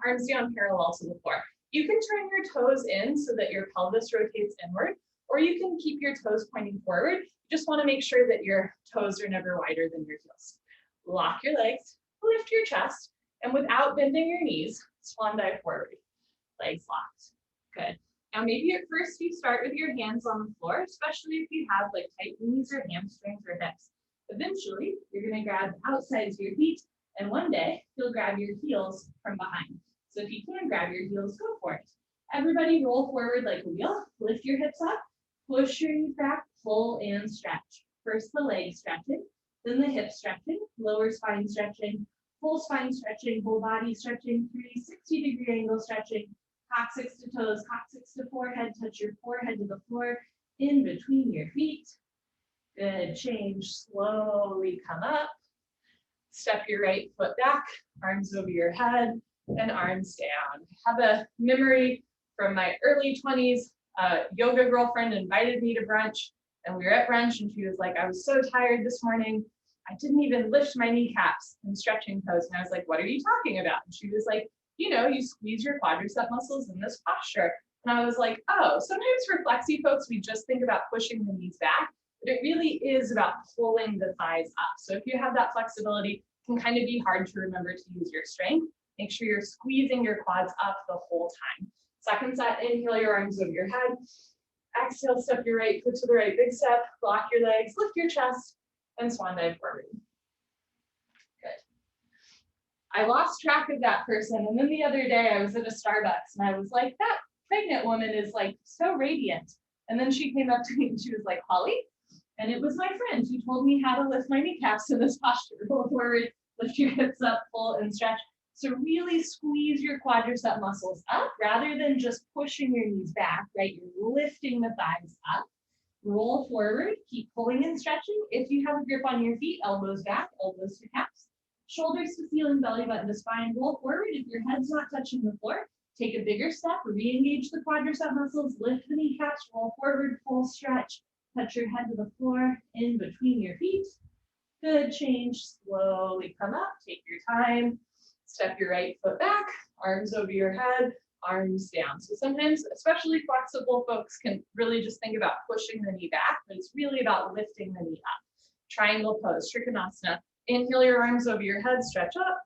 Arms down parallel to the floor. You can turn your toes in so that your pelvis rotates inward, or you can keep your toes pointing forward. You just want to make sure that your toes are never wider than your heels. Lock your legs, lift your chest, and without bending your knees, swan dive forward. Legs locked. Good. Now maybe at first you start with your hands on the floor, especially if you have like tight knees or hamstrings or hips. Eventually, you're going to grab the outsides of your feet, and one day you'll grab your heels from behind. So if you can grab your heels, go for it. Everybody roll forward like a wheel. Lift your hips up, push your knees back, pull and stretch. First the leg stretching, then the hip stretching, lower spine stretching, full spine stretching, whole body stretching, 360-degree angle stretching, coccyx to toes, coccyx to forehead, touch your forehead to the floor, in between your feet. Good, change, slowly come up. Step your right foot back, arms over your head, and arms down. I have a memory from my early 20s. A yoga girlfriend invited me to brunch, and we were at brunch, and she was like, I was so tired this morning. I didn't even lift my kneecaps in stretching pose. And I was like, what are you talking about? And she was like, you know, you squeeze your quadricep muscles in this posture. And I was like, oh, sometimes for flexi folks, we just think about pushing the knees back, but it really is about pulling the thighs up. So if you have that flexibility, it can kind of be hard to remember to use your strength. Make sure you're squeezing your quads up the whole time. Second set, inhale your arms over your head. Exhale, step your right foot to the right, big step, lock your legs, lift your chest, and swan dive forward. Good. I lost track of that person, and then the other day I was at a Starbucks, and I was like, that pregnant woman is like so radiant. And then she came up to me and she was like, Holly? And it was my friend. She told me how to lift my kneecaps in this posture. Go forward, lift your hips up, pull and stretch. So really squeeze your quadricep muscles up rather than just pushing your knees back, right? You're lifting the thighs up. Roll forward, keep pulling and stretching. If you have a grip on your feet, elbows back, elbows to calves. Shoulders to ceiling, belly button to spine. Roll forward. If your head's not touching the floor, take a bigger step, re-engage the quadricep muscles, lift the kneecaps, roll forward, full stretch. Touch your head to the floor, in between your feet. Good, change, slowly come up, take your time. Step your right foot back, arms over your head, arms down. So sometimes, especially flexible folks can really just think about pushing the knee back, but it's really about lifting the knee up. Triangle pose, Trikonasana. Inhale your arms over your head, stretch up.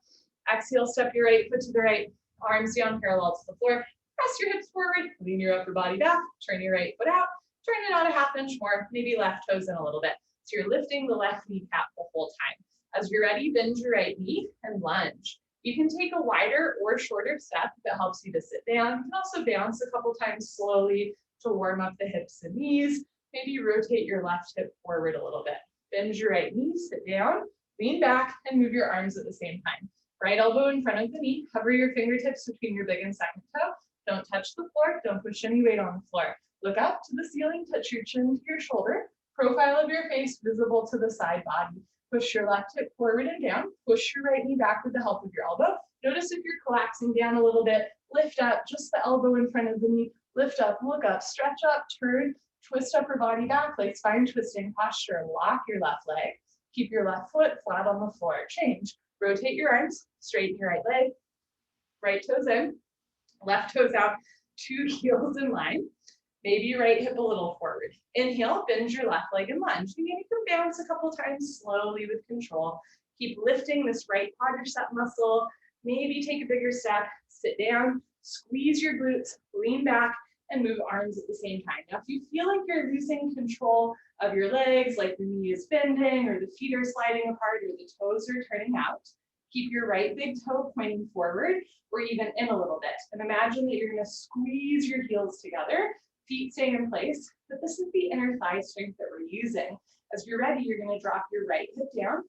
Exhale, step your right foot to the right, arms down parallel to the floor. Press your hips forward, lean your upper body back, turn your right foot out, turn it out a half inch more, maybe left toes in a little bit. So you're lifting the left kneecap the whole time. As you're ready, bend your right knee and lunge. You can take a wider or shorter step that helps you to sit down. You can also bounce a couple times slowly to warm up the hips and knees. Maybe rotate your left hip forward a little bit. Bend your right knee, sit down, lean back, and move your arms at the same time. Right elbow in front of the knee. Hover your fingertips between your big and second toe. Don't touch the floor. Don't push any weight on the floor. Look up to the ceiling. Touch your chin to your shoulder. Profile of your face visible to the side body. Push your left hip forward and down. Push your right knee back with the help of your elbow. Notice if you're collapsing down a little bit. Lift up, just the elbow in front of the knee. Lift up, look up, stretch up, turn, twist upper body back like spine twisting posture. Lock your left leg. Keep your left foot flat on the floor. Change. Rotate your arms, straighten your right leg. Right toes in, left toes out, 2 heels in line. Maybe right hip a little forward. Inhale, bend your left leg and lunge. You can bounce a couple times slowly with control. Keep lifting this right quadricep muscle. Maybe take a bigger step, sit down, squeeze your glutes, lean back, and move arms at the same time. Now, if you feel like you're losing control of your legs, like the knee is bending or the feet are sliding apart or the toes are turning out, keep your right big toe pointing forward or even in a little bit. And imagine that you're going to squeeze your heels together, feet staying in place, but this is the inner thigh strength that we're using. As you're ready, you're going to drop your right hip down,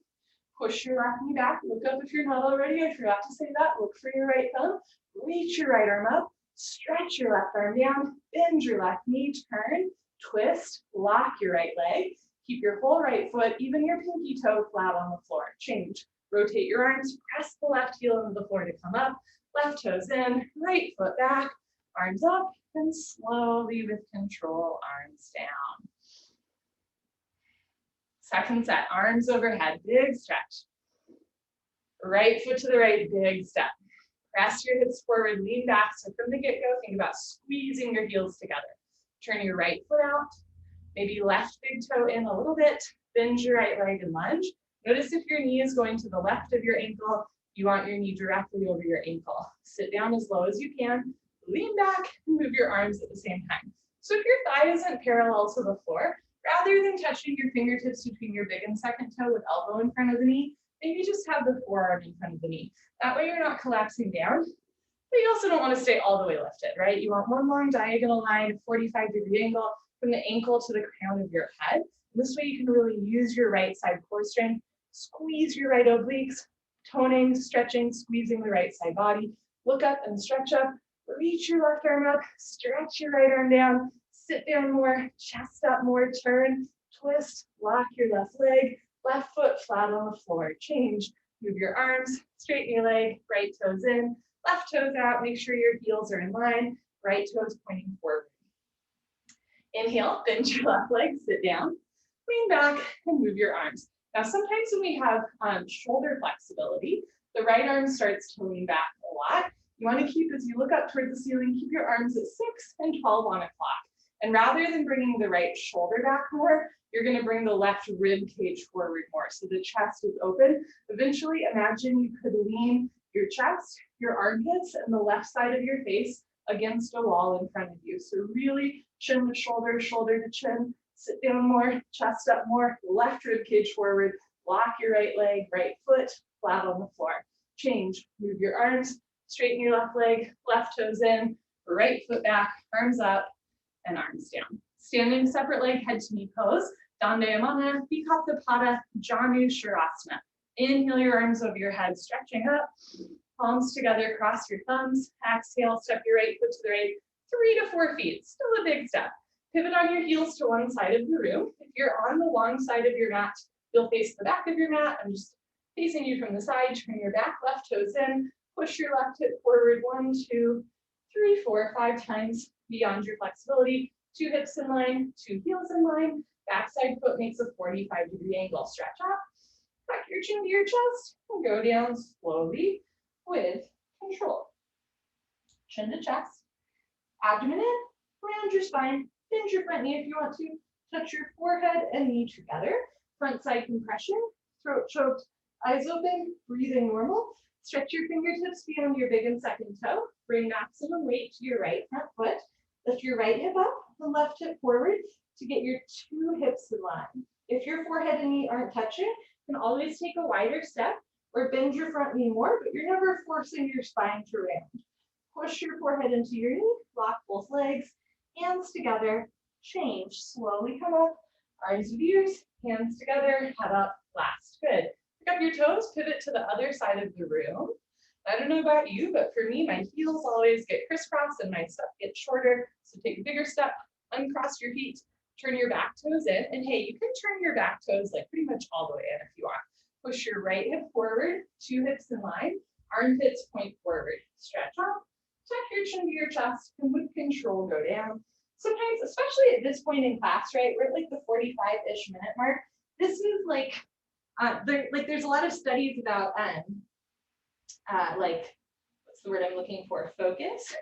push your left knee back, look up if you're not already, I forgot to say that, look for your right thumb, reach your right arm up, Stretch your left arm down, bend your left knee, turn, twist, lock your right leg. Keep your whole right foot, even your pinky toe, flat on the floor. Change. Rotate your arms, press the left heel into the floor to come up. Left toes in, right foot back, arms up, and slowly with control, arms down. Second set, arms overhead, big stretch. Right foot to the right, big step. Press your hips forward, lean back. So from the get-go, think about squeezing your heels together. Turn your right foot out, maybe left big toe in a little bit, bend your right leg and lunge. Notice if your knee is going to the left of your ankle, you want your knee directly over your ankle. Sit down as low as you can, lean back, and move your arms at the same time. So if your thigh isn't parallel to the floor, rather than touching your fingertips between your big and second toe with elbow in front of the knee, maybe just have the forearm in front of the knee. That way you're not collapsing down, but you also don't want to stay all the way lifted, right? You want one long diagonal line, 45-degree angle from the ankle to the crown of your head. This way you can really use your right side core strength, squeeze your right obliques, toning, stretching, squeezing the right side body. Look up and stretch up, reach your left arm up, stretch your right arm down, sit down more, chest up more, turn, twist, lock your left leg, left foot flat on the floor. Change, move your arms, straighten your leg, right toes in, left toes out, make sure your heels are in line, right toes pointing forward. Inhale, bend your left leg, sit down, lean back, and move your arms. Now, sometimes when we have shoulder flexibility, the right arm starts to lean back a lot. You want to keep, as you look up towards the ceiling, keep your arms at 6 and 12 on a clock. And rather than bringing the right shoulder back more, you're going to bring the left rib cage forward more. So the chest is open. Eventually, imagine you could lean your chest, your armpits, and the left side of your face against a wall in front of you. So really chin to shoulder, shoulder to chin. Sit down more, chest up more, left rib cage forward, lock your right leg, right foot, flat on the floor. Change, move your arms, straighten your left leg, left toes in, right foot back, arms up, and arms down. Standing separate leg, head to knee pose, Dandayamana, Vikaptapada, Janu Shavasana. Inhale your arms over your head, stretching up, palms together, cross your thumbs, exhale, step your right foot to the right, 3 to 4 feet, still a big step. Pivot on your heels to one side of the room. If you're on the long side of your mat, you'll face the back of your mat. I'm just facing you from the side. Turn your back, left toes in. Push your left hip forward 1, 2, 3, 4, 5 times beyond your flexibility. 2 hips in line, 2 heels in line. Backside foot makes a 45-degree angle. Stretch up, tuck your chin to your chest, and go down slowly with control. Chin to chest, abdomen in, round your spine. Bend your front knee if you want to. Touch your forehead and knee together. Front side compression. Throat choked, eyes open, breathing normal. Stretch your fingertips beyond your big and second toe. Bring maximum weight to your right front foot. Lift your right hip up, the left hip forward to get your 2 hips in line. If your forehead and knee aren't touching, you can always take a wider step or bend your front knee more, but you're never forcing your spine to round. Push your forehead into your knee, lock both legs. Hands together, change, slowly come up, arms with ears, hands together, head up, last, good. Pick up your toes, pivot to the other side of the room. I don't know about you, but for me, my heels always get crisscrossed and my step gets shorter. So take a bigger step, uncross your feet, turn your back toes in, and hey, you can turn your back toes like pretty much all the way in if you want. Push your right hip forward, 2 hips in line, armpits point forward, stretch up. Tuck your chin to your chest, and with control, go down. Sometimes, especially at this point in class, right, we're at like the 45-ish minute mark. This is like, there's a lot of studies about, what's the word I'm looking for? Focus,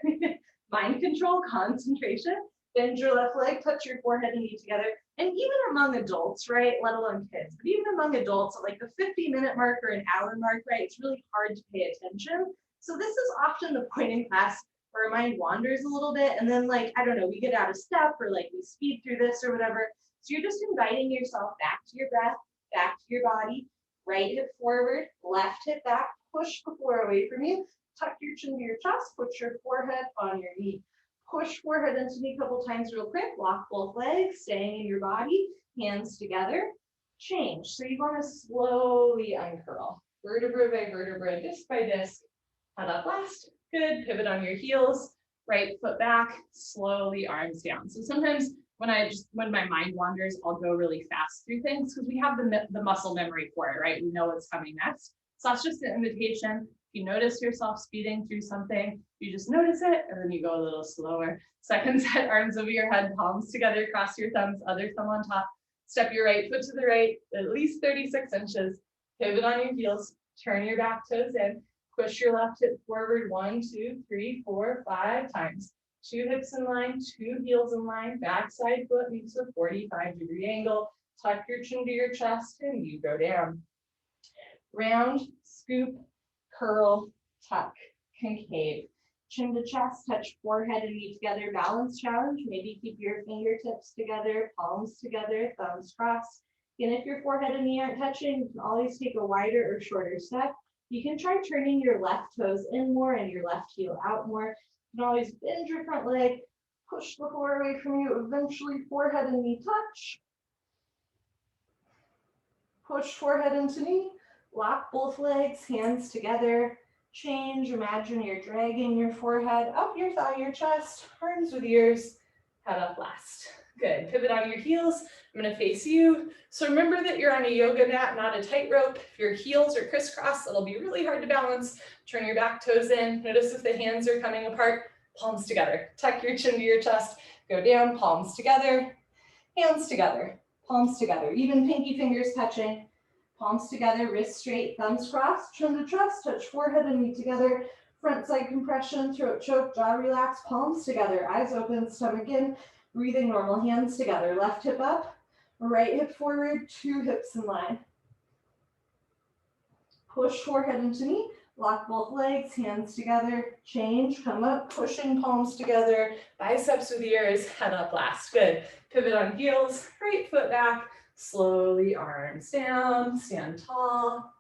mind control, concentration. Bend your left leg, touch your forehead and knee together. And even among adults, right, let alone kids, but even among adults, at like the 50-minute mark or an hour mark, right, it's really hard to pay attention. So this is often the point in class where our mind wanders a little bit, and then like, I don't know, we get out of step or like we speed through this or whatever. So you're just inviting yourself back to your breath, back to your body, right hip forward, left hip back, push the floor away from you, tuck your chin to your chest, put your forehead on your knee. Push forehead into knee a couple times real quick, lock both legs, staying in your body, hands together, change. So you want to slowly uncurl, vertebra by vertebra, disc by disc. Head up last, good, pivot on your heels, right foot back, slowly arms down. So sometimes when my mind wanders, I'll go really fast through things because we have the muscle memory for it, right? We know what's coming next. So that's just an invitation. If you notice yourself speeding through something, you just notice it and then you go a little slower. Second set, arms over your head, palms together, cross your thumbs, other thumb on top. Step your right foot to the right, at least 36 inches. Pivot on your heels, turn your back toes in, push your left hip forward 1, 2, 3, 4, 5 times. 2 hips in line, 2 heels in line, backside foot meets a 45-degree angle. Tuck your chin to your chest and you go down. Round, scoop, curl, tuck, concave. Chin to chest, touch forehead and knee together, balance challenge. Maybe keep your fingertips together, palms together, thumbs crossed. And if your forehead and knee aren't touching, you can always take a wider or shorter step. You can try turning your left toes in more and your left heel out more. You can always bend your front leg, push the floor away from you, eventually forehead and knee touch. Push forehead into knee, lock both legs, hands together. Change, imagine you're dragging your forehead up your thigh, your chest, arms with ears, head up last. Good, pivot on your heels. I'm gonna face you. So remember that you're on a yoga mat, not a tightrope. If your heels are crisscrossed, it'll be really hard to balance. Turn your back toes in. Notice if the hands are coming apart, palms together. Tuck your chin to your chest, go down, palms together, hands together, palms together. Even pinky fingers touching. Palms together, wrists straight, thumbs crossed, chin to chest, touch forehead and knee together, front side compression, throat choke, jaw relax, palms together, eyes open, stomach in, breathing normal, hands together, left hip up, right hip forward, 2 hips in line. Push forehead into knee, lock both legs, hands together, change, come up, pushing palms together, biceps with ears, head up last. Good. Pivot on heels, right foot back, slowly arms down, stand tall.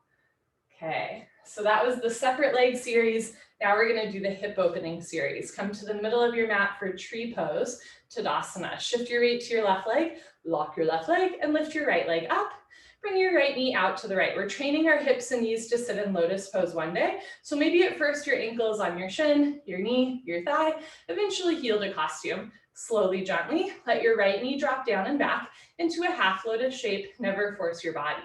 Okay, so that was the separate leg series. Now we're gonna do the hip opening series. Come to the middle of your mat for tree pose, Tadasana. Shift your weight to your left leg, lock your left leg, and lift your right leg up. Bring your right knee out to the right. We're training our hips and knees to sit in lotus pose one day. So maybe at first your ankle is on your shin, your knee, your thigh, eventually heel to costume. Slowly, gently, let your right knee drop down and back into a half lotus shape. Never force your body.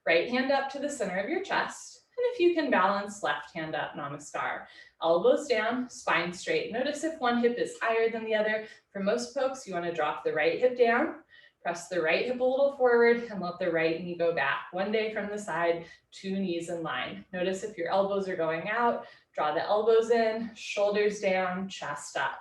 Right hand up to the center of your chest. And if you can balance, left hand up, namaskar. Elbows down, spine straight. Notice if one hip is higher than the other. For most folks, you want to drop the right hip down. Press the right hip a little forward and let the right knee go back. One day from the side, 2 knees in line. Notice if your elbows are going out, draw the elbows in, shoulders down, chest up.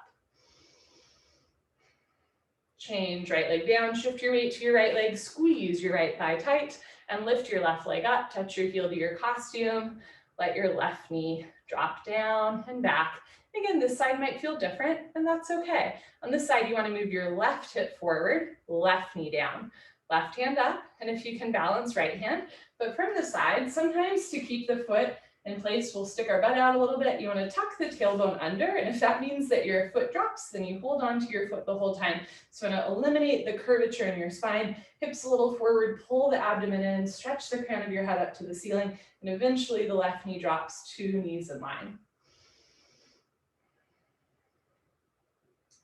Change, right leg down, shift your weight to your right leg, squeeze your right thigh tight, and lift your left leg up, touch your heel to your costume, let your left knee drop down and back. Again, this side might feel different, and that's okay. On this side, you want to move your left hip forward, left knee down, left hand up, and if you can balance, right hand. But from the side, sometimes to keep the foot in place, we'll stick our butt out a little bit. You want to tuck the tailbone under, and if that means that your foot drops, then you hold on to your foot the whole time. So you want to eliminate the curvature in your spine, hips a little forward, pull the abdomen in, stretch the crown of your head up to the ceiling, and eventually the left knee drops, 2 knees in line.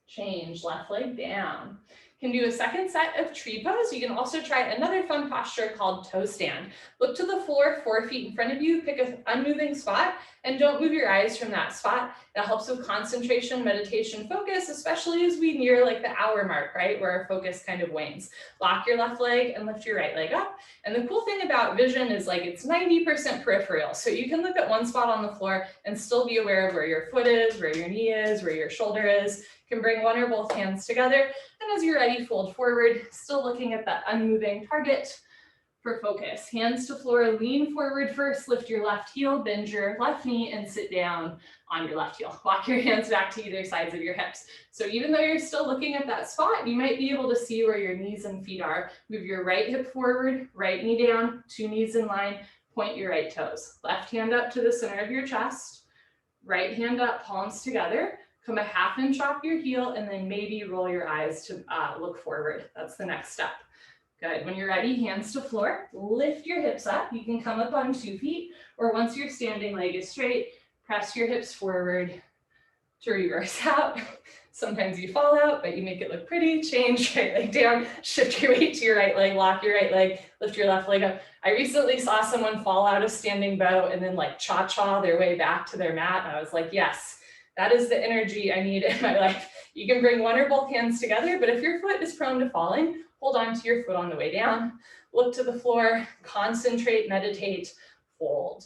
Change, left leg down. You can do a second set of tree pose. You can also try another fun posture called toe stand. Look to the floor, 4 feet in front of you, pick an unmoving spot, and don't move your eyes from that spot. That helps with concentration, meditation, focus, especially as we near like the hour mark, right, where our focus kind of wanes. Lock your left leg and lift your right leg up. And the cool thing about vision is like it's 90% peripheral. So you can look at one spot on the floor and still be aware of where your foot is, where your knee is, where your shoulder is. You can bring one or both hands together, and as you're ready, fold forward, still looking at that unmoving target for focus. Hands to floor, lean forward first, lift your left heel, bend your left knee, and sit down on your left heel. Walk your hands back to either sides of your hips. So even though you're still looking at that spot, you might be able to see where your knees and feet are. Move your right hip forward, right knee down, 2 knees in line, point your right toes. Left hand up to the center of your chest, right hand up, palms together. Come a ½ inch off your heel, and then maybe roll your eyes to look forward. That's the next step. Good. When you're ready, hands to floor, lift your hips up. You can come up on 2 feet, or once your standing leg is straight, press your hips forward, To reverse out. Sometimes you fall out, but you make it look pretty. Change, right leg down, shift your weight to your right leg, lock your right leg, lift your left leg up. I recently saw someone fall out of standing bow and then like cha-cha their way back to their mat. And I was like, yes, that is the energy I need in my life. You can bring one or both hands together, but if your foot is prone to falling, hold on to your foot on the way down. Look to the floor, concentrate, meditate, fold.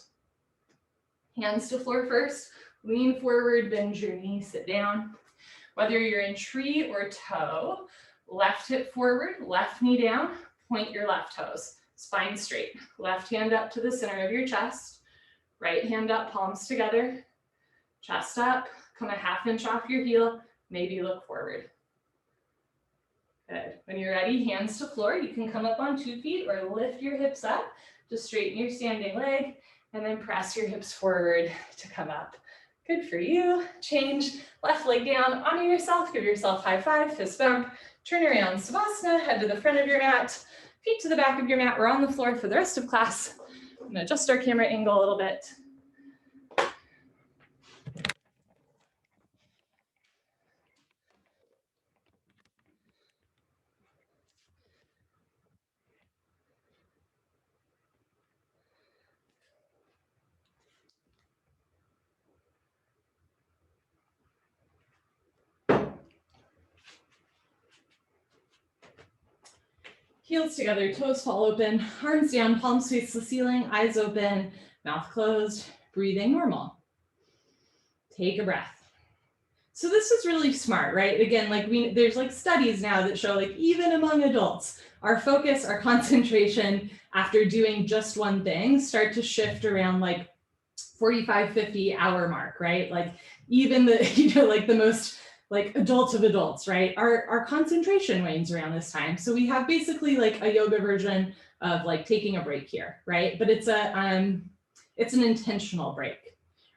Hands to floor first. Lean forward, bend your knee, sit down. Whether you're in tree or toe, left hip forward, left knee down, point your left toes, spine straight. Left hand up to the center of your chest, right hand up, palms together, chest up, come a ½ inch off your heel, maybe look forward. Good. When you're ready, hands to floor. You can come up on 2 feet or lift your hips up to straighten your standing leg, and then press your hips forward to come up. Good for you. Change, left leg down, honor yourself, give yourself high five, fist bump, turn around, Savasana, head to the front of your mat, feet to the back of your mat. We're on the floor for the rest of class. I'm gonna adjust our camera angle a little bit. Heels together, toes fall open, arms down, palms face the ceiling, eyes open, mouth closed, breathing normal. Take a breath. So this is really smart, right? Again, like there's like studies now that show like even among adults, our focus, our concentration after doing just one thing start to shift around like 45, 50 hour mark, right? Like even the, like the most like adults of adults, right? Our concentration wanes around this time. So we have basically like a yoga version of like taking a break here, right? But it's an intentional break,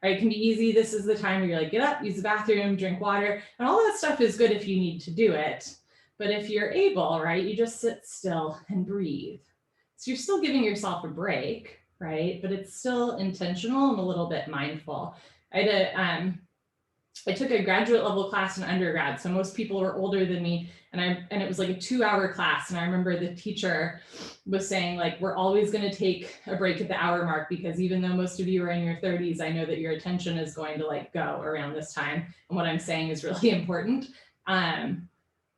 right? It can be easy. This is the time where you're like, get up, use the bathroom, drink water, and all that stuff is good if you need to do it. But if you're able, right, you just sit still and breathe. So you're still giving yourself a break, right? But it's still intentional and a little bit mindful. I took a graduate level class in undergrad. So most people were older than me, and it was like a 2-hour class. And I remember the teacher was saying like, we're always going to take a break at the hour mark, because even though most of you are in your 30s, I know that your attention is going to like go around this time. And what I'm saying is really important.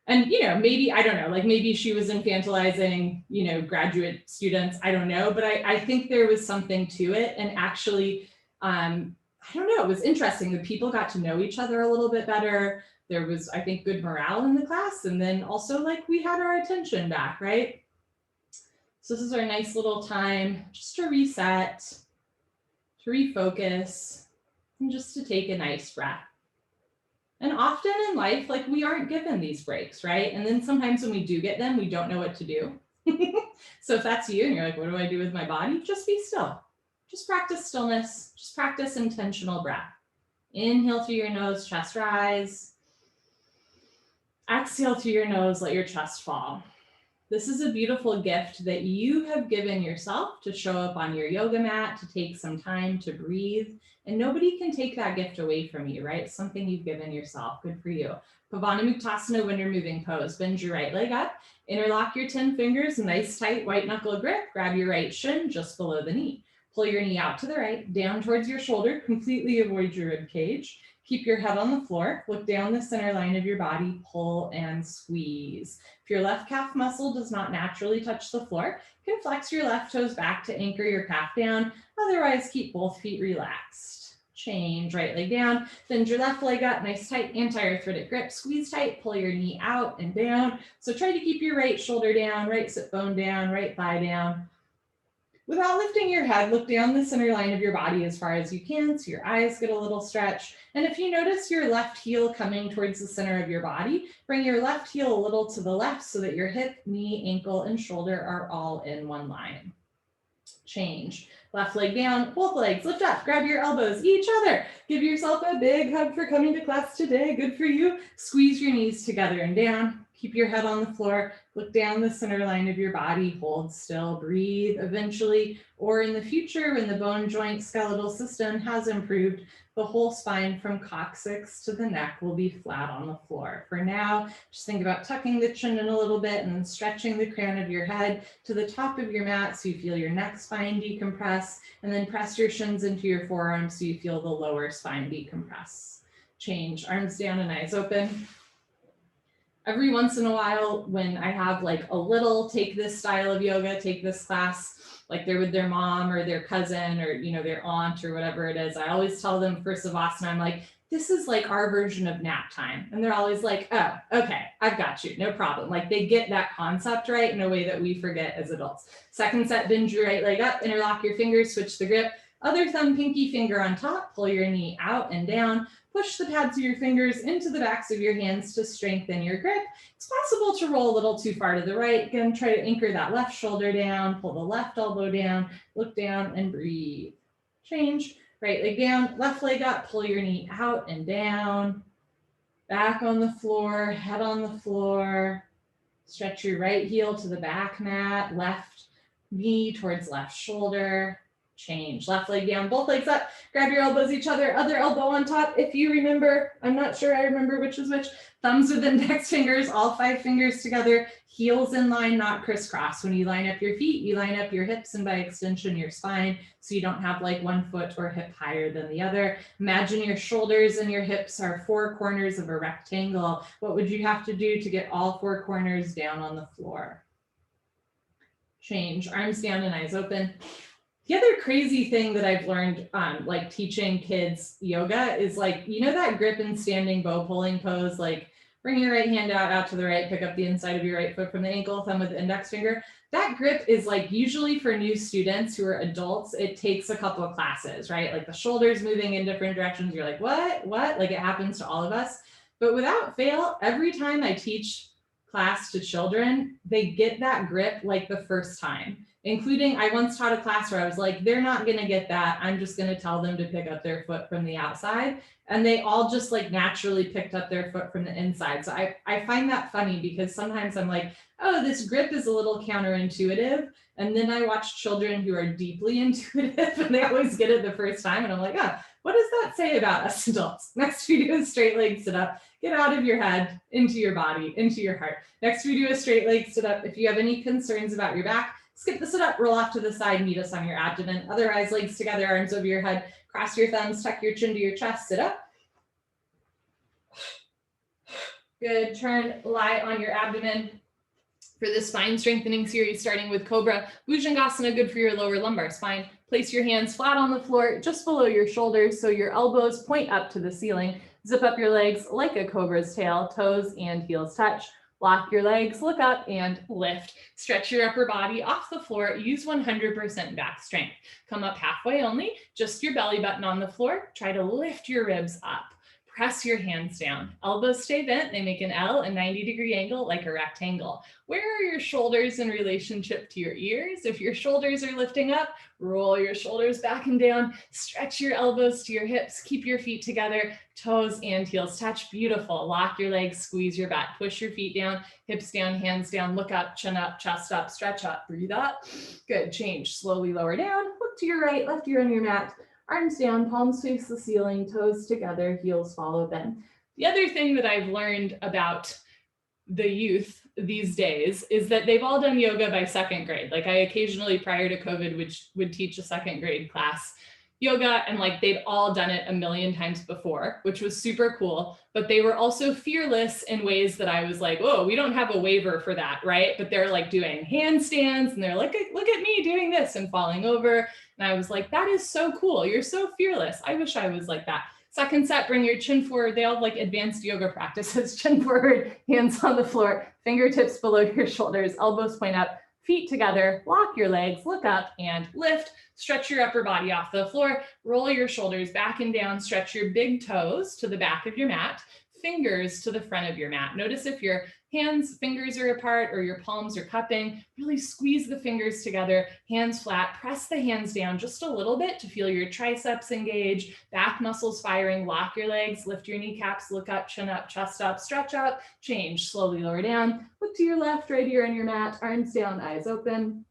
And, you know, maybe, I don't know, like maybe she was infantilizing, you know, graduate students. I don't know, but I think there was something to it. And actually, I don't know, it was interesting that people got to know each other a little bit better. There was, I think, good morale in the class. And then also like we had our attention back, right? So this is our nice little time just to reset, to refocus, and just to take a nice breath. And often in life, like we aren't given these breaks, right? And then sometimes when we do get them, we don't know what to do. So if that's you and you're like, what do I do with my body? Just be still. Just practice stillness. Just practice intentional breath. Inhale through your nose, chest rise. Exhale through your nose, let your chest fall. This is a beautiful gift that you have given yourself to show up on your yoga mat, to take some time to breathe. And nobody can take that gift away from you, right? It's something you've given yourself. Good for you. Pavanamuktasana, when you're moving pose. Bend your right leg up. Interlock your 10 fingers, nice tight white knuckle grip. Grab your right shin just below the knee. Pull your knee out to the right, down towards your shoulder. Completely avoid your rib cage. Keep your head on the floor. Look down the center line of your body. Pull and squeeze. If your left calf muscle does not naturally touch the floor, you can flex your left toes back to anchor your calf down. Otherwise, keep both feet relaxed. Change, right leg down. Bend your left leg up, nice tight anti-arthritic grip. Squeeze tight, pull your knee out and down. So try to keep your right shoulder down, right sit bone down, right thigh down. Without lifting your head, look down the center line of your body as far as you can so your eyes get a little stretch. And if you notice your left heel coming towards the center of your body, bring your left heel a little to the left so that your hip, knee, ankle, and shoulder are all in one line. Change. Left leg down, both legs lift up, grab your elbows, each other. Give yourself a big hug for coming to class today. Good for you. Squeeze your knees together and down. Keep your head on the floor, look down the center line of your body, hold still, breathe. Eventually, or in the future, when the bone joint skeletal system has improved, the whole spine from coccyx to the neck will be flat on the floor. For now, just think about tucking the chin in a little bit and then stretching the crown of your head to the top of your mat so you feel your neck spine decompress, and then press your shins into your forearms so you feel the lower spine decompress. Change, arms down and eyes open. Every once in a while, when I have like a little take this style of yoga, take this class, like they're with their mom or their cousin or, you know, their aunt or whatever it is, I always tell them for Savasana, I'm like, this is like our version of nap time. And they're always like, oh, okay, I've got you, no problem. Like they get that concept right in a way that we forget as adults. Second set, bend your right leg up, interlock your fingers, switch the grip. Other thumb, pinky finger on top, pull your knee out and down. Push the pads of your fingers into the backs of your hands to strengthen your grip. It's possible to roll a little too far to the right. Again, try to anchor that left shoulder down, pull the left elbow down, look down and breathe. Change, right leg down, left leg up, pull your knee out and down. Back on the floor, head on the floor. Stretch your right heel to the back mat, left knee towards left shoulder. Change, left leg down, both legs up, grab your elbows each other, other elbow on top. If you remember, I'm not sure I remember which is which, thumbs with index fingers, all 5 fingers together, heels in line, not crisscross. When you line up your feet, you line up your hips and by extension your spine, so you don't have like one foot or hip higher than the other. Imagine your shoulders and your hips are 4 corners of a rectangle. What would you have to do to get all 4 corners down on the floor? Change, arms down and eyes open. The other crazy thing that I've learned like teaching kids yoga is like, you know, that grip and standing bow pulling pose, like bring your right hand out to the right, pick up the inside of your right foot from the ankle, thumb with the index finger. That grip is like usually for new students who are adults, it takes a couple of classes, right? Like the shoulders moving in different directions. You're like, what? Like it happens to all of us. But without fail, every time I teach class to children, they get that grip like the first time. Including, I once taught a class where I was like, they're not going to get that. I'm just going to tell them to pick up their foot from the outside. And they all just like naturally picked up their foot from the inside. So I find that funny because sometimes I'm like, oh, this grip is a little counterintuitive. And then I watch children who are deeply intuitive and they always get it the first time. And I'm like, oh, what does that say about us adults? Next we do a straight leg sit up. Get out of your head, into your body, into your heart. Next we do a straight leg sit up. If you have any concerns about your back, skip the sit up, roll off to the side, meet us on your abdomen. Otherwise, legs together, arms over your head, cross your thumbs, tuck your chin to your chest, sit up. Good, turn, lie on your abdomen. For this spine strengthening series, starting with Cobra, Bhujangasana, good for your lower lumbar spine. Place your hands flat on the floor, just below your shoulders, so your elbows point up to the ceiling. Zip up your legs like a cobra's tail, toes and heels touch. Lock your legs, look up and lift. Stretch your upper body off the floor. Use 100% back strength. Come up halfway only, just your belly button on the floor. Try to lift your ribs up. Press your hands down. Elbows stay bent. They make an L, a 90-degree angle like a rectangle. Where are your shoulders in relationship to your ears? If your shoulders are lifting up, roll your shoulders back and down. Stretch your elbows to your hips. Keep your feet together. Toes and heels touch. Beautiful. Lock your legs, squeeze your butt. Push your feet down, hips down, hands down. Look up, chin up, chest up, stretch up. Breathe up. Good. Change. Slowly lower down. Look to your right, left ear on your mat. Arms down, palms face the ceiling, toes together, heels follow bend. The other thing that I've learned about the youth these days is that they've all done yoga by 2nd grade. Like I occasionally prior to COVID would teach a 2nd grade class yoga, and like they'd all done it a million times before, which was super cool. But they were also fearless in ways that I was like, oh, we don't have a waiver for that, right? But they're like doing handstands and they're like, look at me doing this and falling over. And I was like, that is so cool. You're so fearless. I wish I was like that. Second set, bring your chin forward. They all have like advanced yoga practices. Chin forward, hands on the floor, fingertips below your shoulders, elbows point up, feet together, lock your legs, look up and lift. Stretch your upper body off the floor, roll your shoulders back and down, stretch your big toes to the back of your mat. fingers to the front of your mat. Notice if your fingers are apart or your palms are cupping, really squeeze the fingers together, hands flat, press the hands down just a little bit to feel your triceps engage, back muscles firing, lock your legs, lift your kneecaps, look up, chin up, chest up, stretch up, change, slowly lower down, look to your left, right ear on your mat, arms down, eyes open.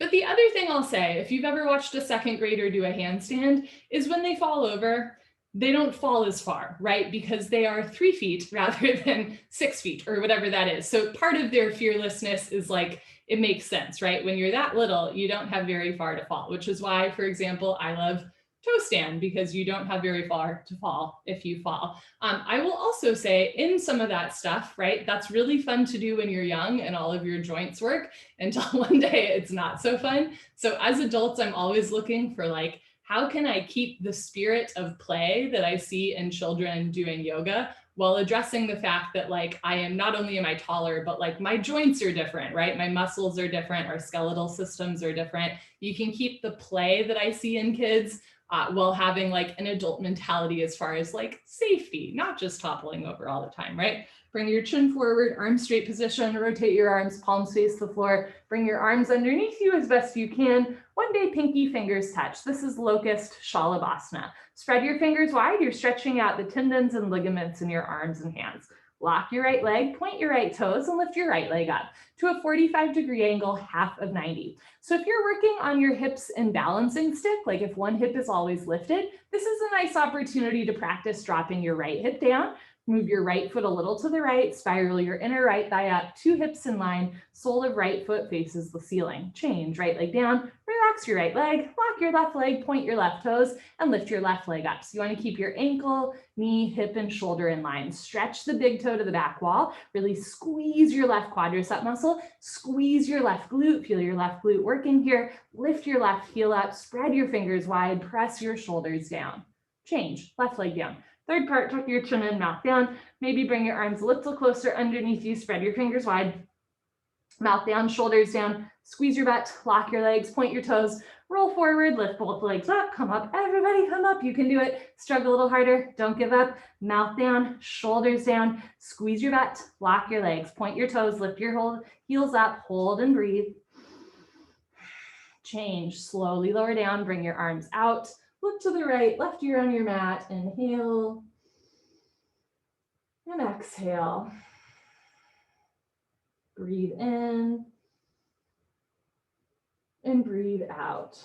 But the other thing I'll say, if you've ever watched a second grader do a handstand, is when they fall over, they don't fall as far, right? Because they are 3 feet rather than 6 feet or whatever that is. So part of their fearlessness is like, it makes sense, right? When you're that little, you don't have very far to fall, which is why, for example, I love toe stand, because you don't have very far to fall if you fall. I will also say in some of that stuff, right, that's really fun to do when you're young and all of your joints work until one day it's not so fun. So as adults, I'm always looking for like, how can I keep the spirit of play that I see in children doing yoga while addressing the fact that like, not only am I taller, but like my joints are different, right? My muscles are different, our skeletal systems are different. You can keep the play that I see in kids while having like an adult mentality as far as like safety, not just toppling over all the time, right? Bring your chin forward, arms straight position, rotate your arms, palms face the floor, bring your arms underneath you as best you can. One day, pinky fingers touch. This is locust shalabhasana. Spread your fingers wide. You're stretching out the tendons and ligaments in your arms and hands. Lock your right leg, point your right toes, and lift your right leg up to a 45-degree angle, half of 90. So if you're working on your hips and balancing stick, like if one hip is always lifted, this is a nice opportunity to practice dropping your right hip down. Move your right foot a little to the right, spiral your inner right thigh up, 2 hips in line, sole of right foot faces the ceiling. Change, right leg down, relax your right leg, lock your left leg, point your left toes, and lift your left leg up. So you want to keep your ankle, knee, hip, and shoulder in line. Stretch the big toe to the back wall, really squeeze your left quadricep muscle, squeeze your left glute, feel your left glute working here, lift your left heel up, spread your fingers wide, press your shoulders down. Change, left leg down. Third part, tuck your chin in, mouth down. Maybe bring your arms a little closer underneath you, spread your fingers wide. Mouth down, shoulders down, squeeze your butt, lock your legs, point your toes, roll forward, lift both legs up, come up, everybody come up, you can do it. Struggle a little harder, don't give up. Mouth down, shoulders down, squeeze your butt, lock your legs, point your toes, lift your heels up, hold and breathe. Change, slowly lower down, bring your arms out. Look to the right, left ear on your mat, inhale and exhale. Breathe in and breathe out.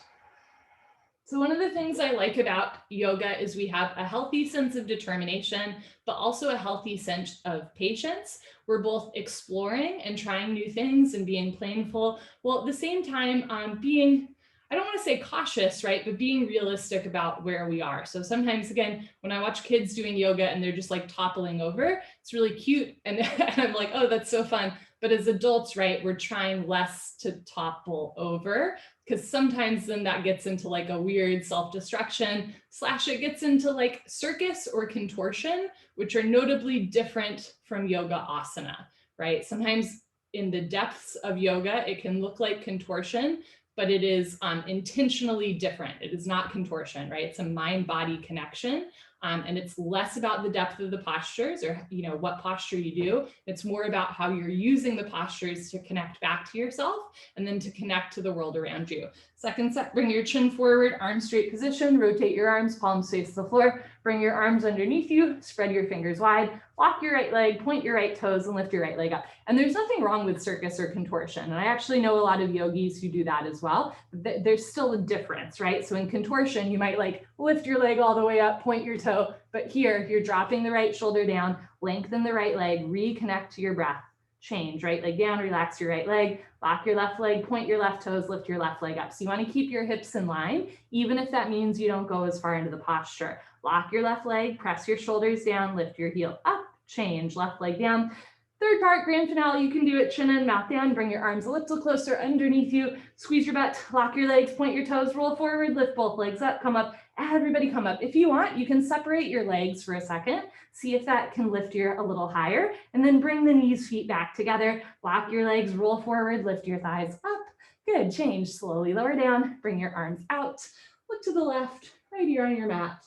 So one of the things I like about yoga is we have a healthy sense of determination, but also a healthy sense of patience. We're both exploring and trying new things and being playful, while at the same time being, I don't want to say cautious, right? But being realistic about where we are. So sometimes, again, when I watch kids doing yoga and they're just like toppling over, it's really cute. And I'm like, oh, that's so fun. But as adults, right, we're trying less to topple over, because sometimes then that gets into like a weird self-destruction / it gets into like circus or contortion, which are notably different from yoga asana, right? Sometimes in the depths of yoga, it can look like contortion, but it is intentionally different. It is not contortion, right? It's a mind-body connection. And it's less about the depth of the postures or what posture you do. It's more about how you're using the postures to connect back to yourself and then to connect to the world around you. Second set, bring your chin forward, arms straight position, rotate your arms, palms face the floor, bring your arms underneath you, spread your fingers wide, lock your right leg, point your right toes, and lift your right leg up. And there's nothing wrong with circus or contortion. And I actually know a lot of yogis who do that as well. There's still a difference, right? So in contortion, you might like lift your leg all the way up, point your toe, but here you're dropping the right shoulder down, lengthen the right leg, reconnect to your breath. Change, right leg down, relax your right leg, lock your left leg, point your left toes, lift your left leg up. So you want to keep your hips in line, even if that means you don't go as far into the posture. Lock your left leg, press your shoulders down, lift your heel up, change, left leg down. Third part, grand finale, you can do it chin in, mouth down, bring your arms a little closer underneath you, squeeze your butt, lock your legs, point your toes, roll forward, lift both legs up, come up, everybody come up. If you want, you can separate your legs for a second, see if that can lift you a little higher, and then bring the knees, feet back together, lock your legs, roll forward, lift your thighs up. Good, change, slowly lower down, bring your arms out, look to the left, right ear on your mat.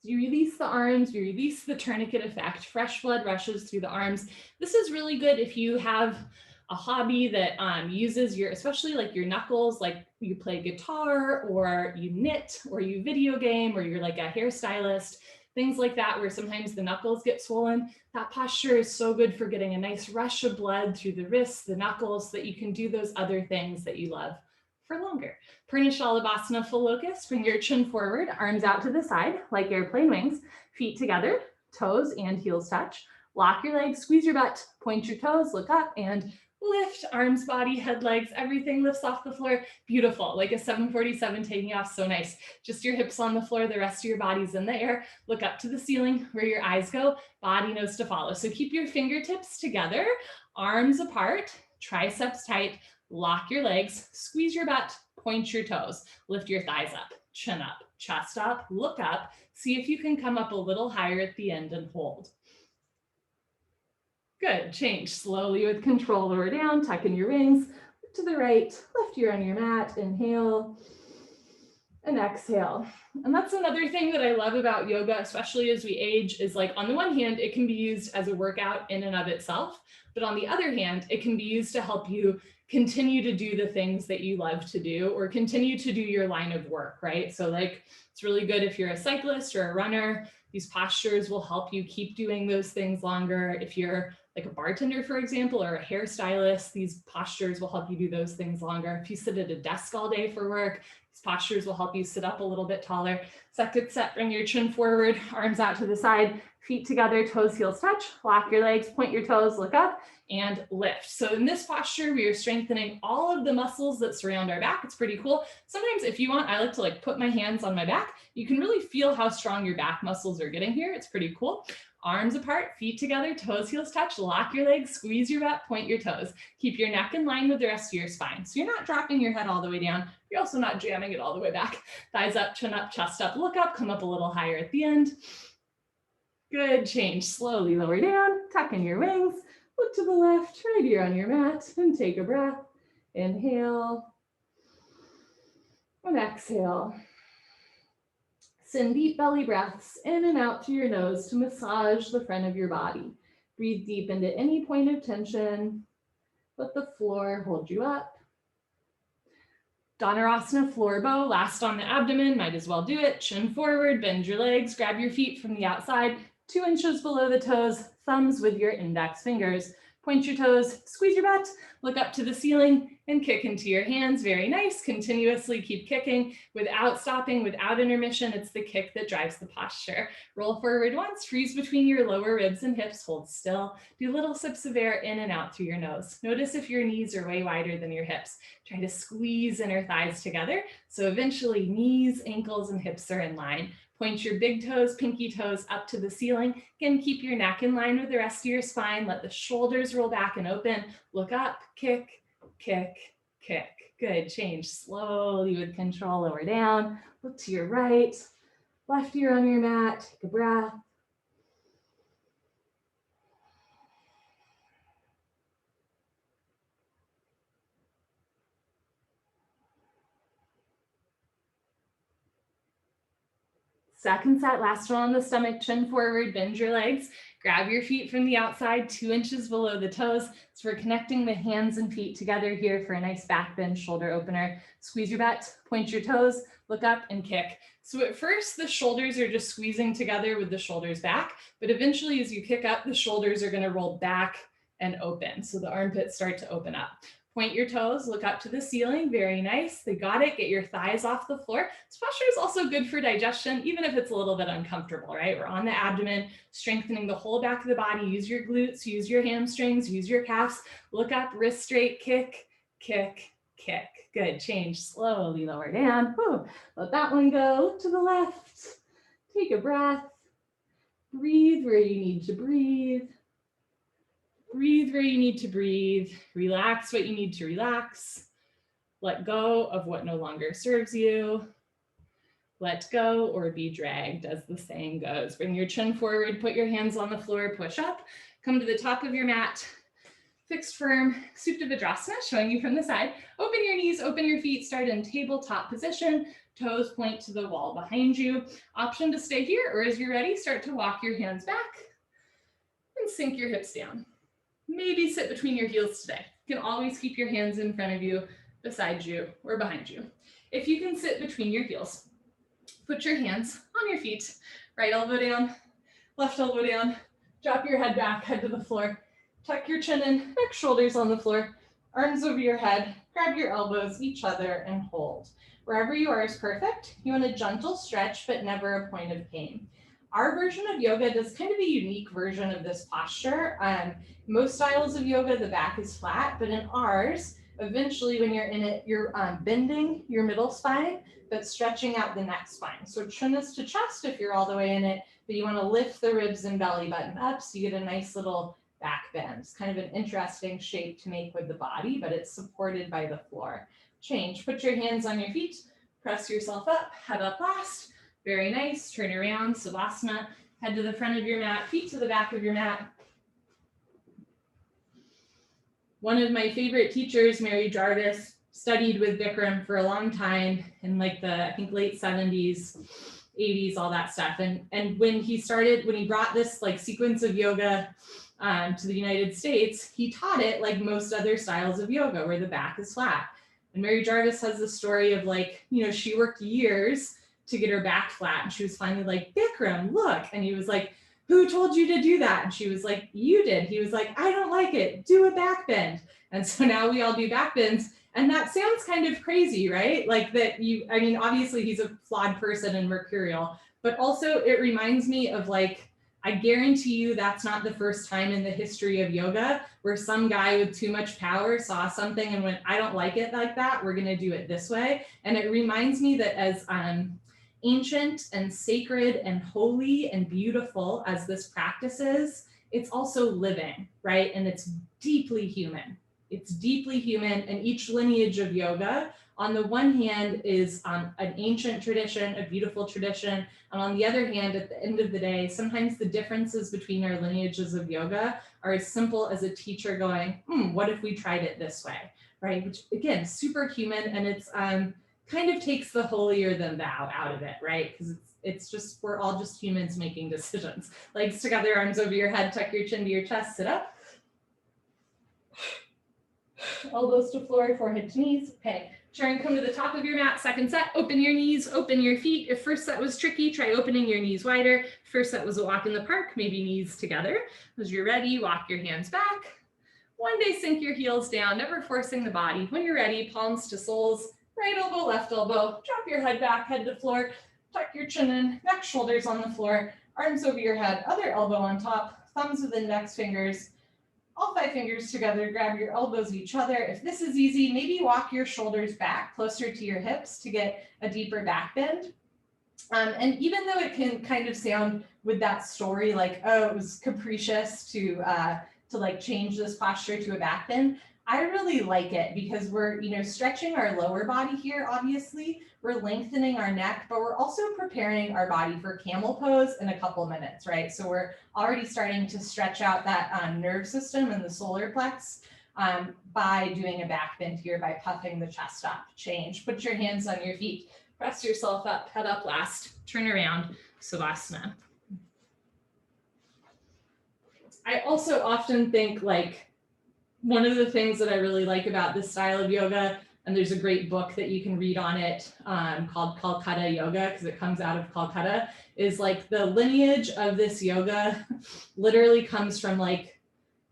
You release the arms, you release the tourniquet effect, fresh blood rushes through the arms. This is really good if you have a hobby that uses your, especially like your knuckles, like you play guitar or you knit or you video game or you're like a hairstylist, things like that, where sometimes the knuckles get swollen. That posture is so good for getting a nice rush of blood through the wrists, the knuckles, so that you can do those other things that you love for longer. Purna Shalabhasana, full locust. Bring your chin forward, arms out to the side like airplane wings, feet together, toes and heels touch. Lock your legs, squeeze your butt, point your toes, look up and lift, arms, body, head, legs, everything lifts off the floor. Beautiful, like a 747 taking off, so nice. Just your hips on the floor, the rest of your body's in the air. Look up to the ceiling where your eyes go, body knows to follow. So keep your fingertips together, arms apart, triceps tight, lock your legs, squeeze your butt, point your toes, lift your thighs up, chin up, chest up, look up, see if you can come up a little higher at the end and hold. Good, change slowly with control, lower down, tuck in your wings, look to the right, left ear on your mat, inhale, and exhale. And that's another thing that I love about yoga, especially as we age, is like on the one hand, it can be used as a workout in and of itself, but on the other hand, it can be used to help you continue to do the things that you love to do or continue to do your line of work, right? So like, it's really good if you're a cyclist or a runner. These postures will help you keep doing those things longer. If you're like a bartender, for example, or a hairstylist, these postures will help you do those things longer. If you sit at a desk all day for work, these postures will help you sit up a little bit taller. Second set, bring your chin forward, arms out to the side, feet together, toes, heels touch, lock your legs, point your toes, look up, and lift. So in this posture, we are strengthening all of the muscles that surround our back. It's pretty cool. Sometimes if you want, I like to like put my hands on my back. You can really feel how strong your back muscles are getting here. It's pretty cool. Arms apart, feet together, toes, heels touch, lock your legs, squeeze your butt, point your toes. Keep your neck in line with the rest of your spine. So you're not dropping your head all the way down. You're also not jamming it all the way back. Thighs up, chin up, chest up, look up, come up a little higher at the end. Good, change, slowly lower down, tuck in your wings, look to the left, right ear on your mat, and take a breath. Inhale, and exhale. Send deep belly breaths in and out through your nose to massage the front of your body. Breathe deep into any point of tension. Let the floor hold you up. Dhanurasana floor bow, last on the abdomen, might as well do it. Chin forward, bend your legs, grab your feet from the outside, 2 inches below the toes, thumbs with your index fingers. Point your toes, squeeze your butt, look up to the ceiling, and kick into your hands. Very nice. Continuously keep kicking without stopping, without intermission. It's the kick that drives the posture. Roll forward once, freeze between your lower ribs and hips, hold still. Do little sips of air in and out through your nose. Notice if your knees are way wider than your hips. Try to squeeze inner thighs together. So eventually knees, ankles, and hips are in line. Point your big toes, pinky toes up to the ceiling. Again, keep your neck in line with the rest of your spine. Let the shoulders roll back and open. Look up, kick, kick, kick. Good, change slowly with control, lower down. Look to your right, left ear on your mat, take a breath. Second set, last one on the stomach, chin forward, bend your legs, grab your feet from the outside, 2 inches below the toes. So we're connecting the hands and feet together here for a nice back bend, shoulder opener. Squeeze your butt, point your toes, look up and kick. So at first the shoulders are just squeezing together with the shoulders back, but eventually as you kick up, the shoulders are gonna roll back and open. So the armpits start to open up. Point your toes, look up to the ceiling. Very nice. They got it. Get your thighs off the floor. This posture is also good for digestion, even if it's a little bit uncomfortable, right? We're on the abdomen, strengthening the whole back of the body. Use your glutes, use your hamstrings, use your calves. Look up, wrist straight, kick, kick, kick. Good. Change slowly, lower down. Whew. Let that one go. Look to the left. Take a breath. Breathe where you need to breathe. Breathe where you need to breathe. Relax what you need to relax. Let go of what no longer serves you. Let go or be dragged, as the saying goes. Bring your chin forward, put your hands on the floor, push up, come to the top of your mat. Fixed firm Supta Vajrasana, showing you from the side. Open your knees, open your feet, start in tabletop position. Toes point to the wall behind you. Option to stay here, or as you're ready, start to walk your hands back and sink your hips down. Maybe sit between your heels today. You can always keep your hands in front of you, beside you, or behind you. If you can sit between your heels, put your hands on your feet. Right elbow down, left elbow down. Drop your head back, head to the floor. Tuck your chin in, neck, shoulders on the floor, arms over your head, grab your elbows, each other, and hold. Wherever you are is perfect. You want a gentle stretch, but never a point of pain. Our version of yoga does kind of a unique version of this posture. Most styles of yoga, the back is flat, but in ours, eventually when you're in it, you're bending your middle spine, but stretching out the neck spine. So chin is to chest if you're all the way in it, but you want to lift the ribs and belly button up so you get a nice little back bend. It's kind of an interesting shape to make with the body, but it's supported by the floor. Change, put your hands on your feet, press yourself up, head up last. Very nice, turn around, Savasana, head to the front of your mat, feet to the back of your mat. One of my favorite teachers, Mary Jarvis, studied with Bikram for a long time in like the, I think, late 70s, 80s, all that stuff. And when he brought this like sequence of yoga to the United States, he taught it like most other styles of yoga where the back is flat. And Mary Jarvis has the story of like, she worked years to get her back flat. And she was finally like, Bikram, look. And he was like, who told you to do that? And she was like, you did. He was like, I don't like it. Do a back bend. And so now we all do back bends. And that sounds kind of crazy, right? Like that obviously he's a flawed person and mercurial, but also it reminds me of like, I guarantee you that's not the first time in the history of yoga where some guy with too much power saw something and went, I don't like it like that. We're going to do it this way. And it reminds me that as ancient and sacred and holy and beautiful as this practice is, it's also living, right? And it's deeply human. It's deeply human, and each lineage of yoga, on the one hand, is an ancient tradition, a beautiful tradition, and on the other hand, at the end of the day, sometimes the differences between our lineages of yoga are as simple as a teacher going, what if we tried it this way, right? Which, again, super human, and it's kind of takes the holier than thou out of it, right? Because it's just, we're all just humans making decisions. Legs together, arms over your head, tuck your chin to your chest, sit up. Elbows to floor, forehead to knees. Okay, try and come to the top of your mat. Second set, open your knees, open your feet. If first set was tricky, try opening your knees wider. First set was a walk in the park, maybe knees together. As you're ready, walk your hands back. One day, sink your heels down, never forcing the body. When you're ready, palms to soles, right elbow, left elbow. Drop your head back, head to floor. Tuck your chin in, neck, shoulders on the floor. Arms over your head, other elbow on top. Thumbs with index fingers. All 5 fingers together, grab your elbows each other. If this is easy, maybe walk your shoulders back closer to your hips to get a deeper back bend. And even though it can kind of sound with that story like, oh, it was capricious to like change this posture to a back bend, I really like it because we're, stretching our lower body here, obviously. We're lengthening our neck, but we're also preparing our body for camel pose in a couple minutes, right? So we're already starting to stretch out that nerve system and the solar plex by doing a back bend here, by puffing the chest up. Change, put your hands on your feet, press yourself up, head up last, turn around, Savasana. I also often think like, one of the things that I really like about this style of yoga, and there's a great book that you can read on it called Calcutta Yoga, because it comes out of Calcutta, is like the lineage of this yoga literally comes from like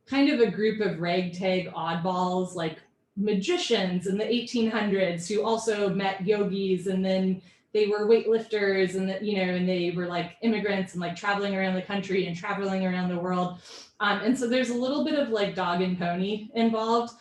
kind of a group of ragtag oddballs, like magicians in the 1800s who also met yogis, and then they were weightlifters, and that, and they were like immigrants and like traveling around the country and traveling around the world. And so there's a little bit of like dog and pony involved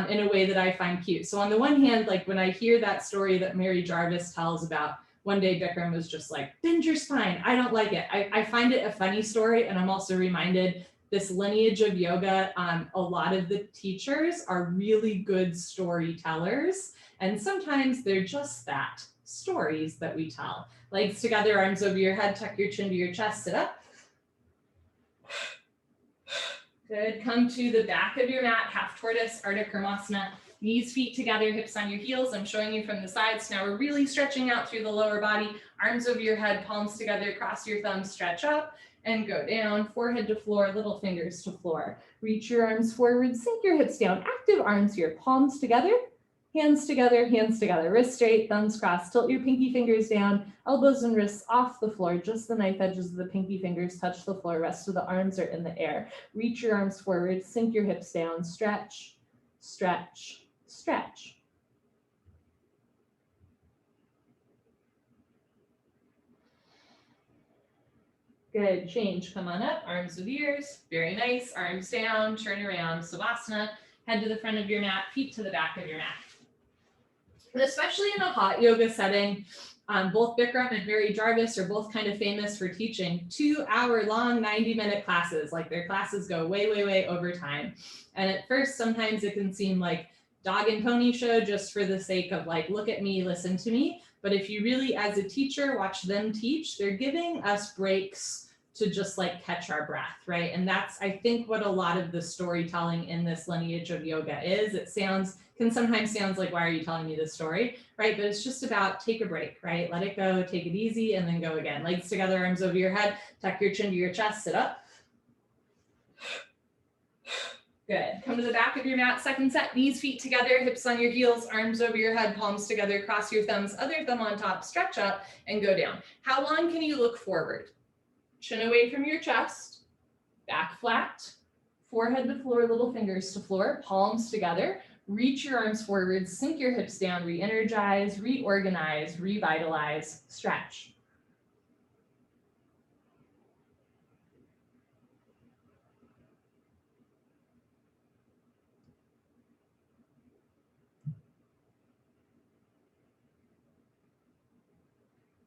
in a way that I find cute. So on the one hand, like when I hear that story that Mary Jarvis tells about one day Bikram was just like, bend your spine, I don't like it. I find it a funny story. And I'm also reminded this lineage of yoga, a lot of the teachers are really good storytellers. And sometimes they're just that, stories that we tell. Legs together, arms over your head, tuck your chin to your chest, sit up. Good. Come to the back of your mat, half tortoise, Ardha Karmasana. Knees, feet together, hips on your heels. I'm showing you from the sides. Now we're really stretching out through the lower body. Arms over your head, palms together, cross your thumbs, stretch up and go down. Forehead to floor, little fingers to floor. Reach your arms forward, sink your hips down. Active arms here, palms together, hands together, wrist straight, thumbs crossed. Tilt your pinky fingers down, elbows and wrists off the floor. Just the knife edges of the pinky fingers touch the floor. Rest of the arms are in the air. Reach your arms forward, sink your hips down, stretch, stretch, stretch. Good, change, come on up, arms with ears, very nice, arms down, turn around, Savasana, head to the front of your mat, feet to the back of your mat. And especially in a hot yoga setting, both Bikram and Mary Jarvis are both kind of famous for teaching 2-hour long 90-minute classes. Like their classes go way, way, way over time. And at first, sometimes it can seem like dog and pony show just for the sake of like, look at me, listen to me. But if you really, as a teacher, watch them teach, they're giving us breaks to just like catch our breath, right? And that's, I think, what a lot of the storytelling in this lineage of yoga is. It can sometimes sound like, why are you telling me this story, right? But it's just about take a break, right? Let it go, take it easy, and then go again. Legs together, arms over your head, tuck your chin to your chest, sit up. Good. Come to the back of your mat, second set, knees, feet together, hips on your heels, arms over your head, palms together, cross your thumbs, other thumb on top, stretch up and go down. How long can you look forward? Chin away from your chest, back flat, forehead to floor, little fingers to floor, palms together, reach your arms forward, sink your hips down, re-energize, reorganize, revitalize, stretch.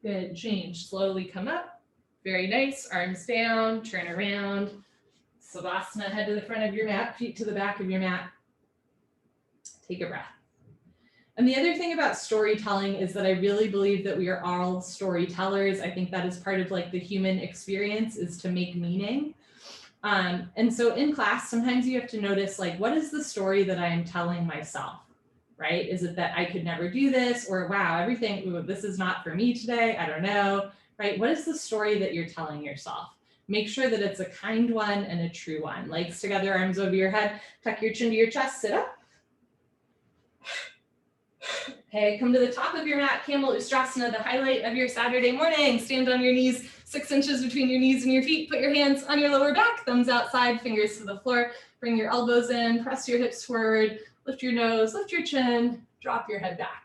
Good, change, slowly come up. Very nice, arms down, turn around. Savasana, head to the front of your mat, feet to the back of your mat. Take a breath. And the other thing about storytelling is that I really believe that we are all storytellers. I think that is part of like the human experience, is to make meaning. And so in class, sometimes you have to notice like, what is the story that I am telling myself, right? Is it that I could never do this, or wow, everything, ooh, this is not for me today, I don't know, right? What is the story that you're telling yourself? Make sure that it's a kind one and a true one. Legs together, arms over your head, tuck your chin to your chest, sit up. Okay, come to the top of your mat, Camel Ustrasana, the highlight of your Saturday morning. Stand on your knees, 6 inches between your knees and your feet. Put your hands on your lower back, thumbs outside, fingers to the floor. Bring your elbows in, press your hips forward, lift your nose, lift your chin, drop your head back.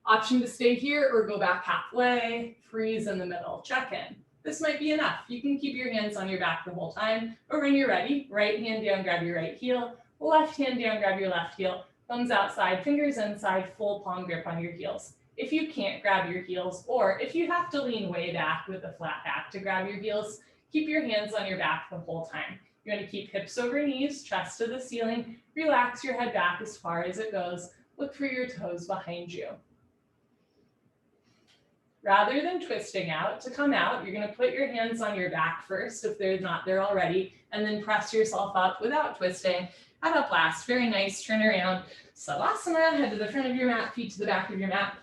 Option to stay here or go back halfway, freeze in the middle, check in. This might be enough. You can keep your hands on your back the whole time, or when you're ready, right hand down, grab your right heel, left hand down, grab your left heel, thumbs outside, fingers inside, full palm grip on your heels. If you can't grab your heels, or if you have to lean way back with a flat back to grab your heels, keep your hands on your back the whole time. You're going to keep hips over knees, chest to the ceiling, relax your head back as far as it goes, look for your toes behind you. Rather than twisting out, to come out, you're going to put your hands on your back first if they're not there already, and then press yourself up without twisting. Head up last, very nice, turn around. Savasana, head to the front of your mat, feet to the back of your mat.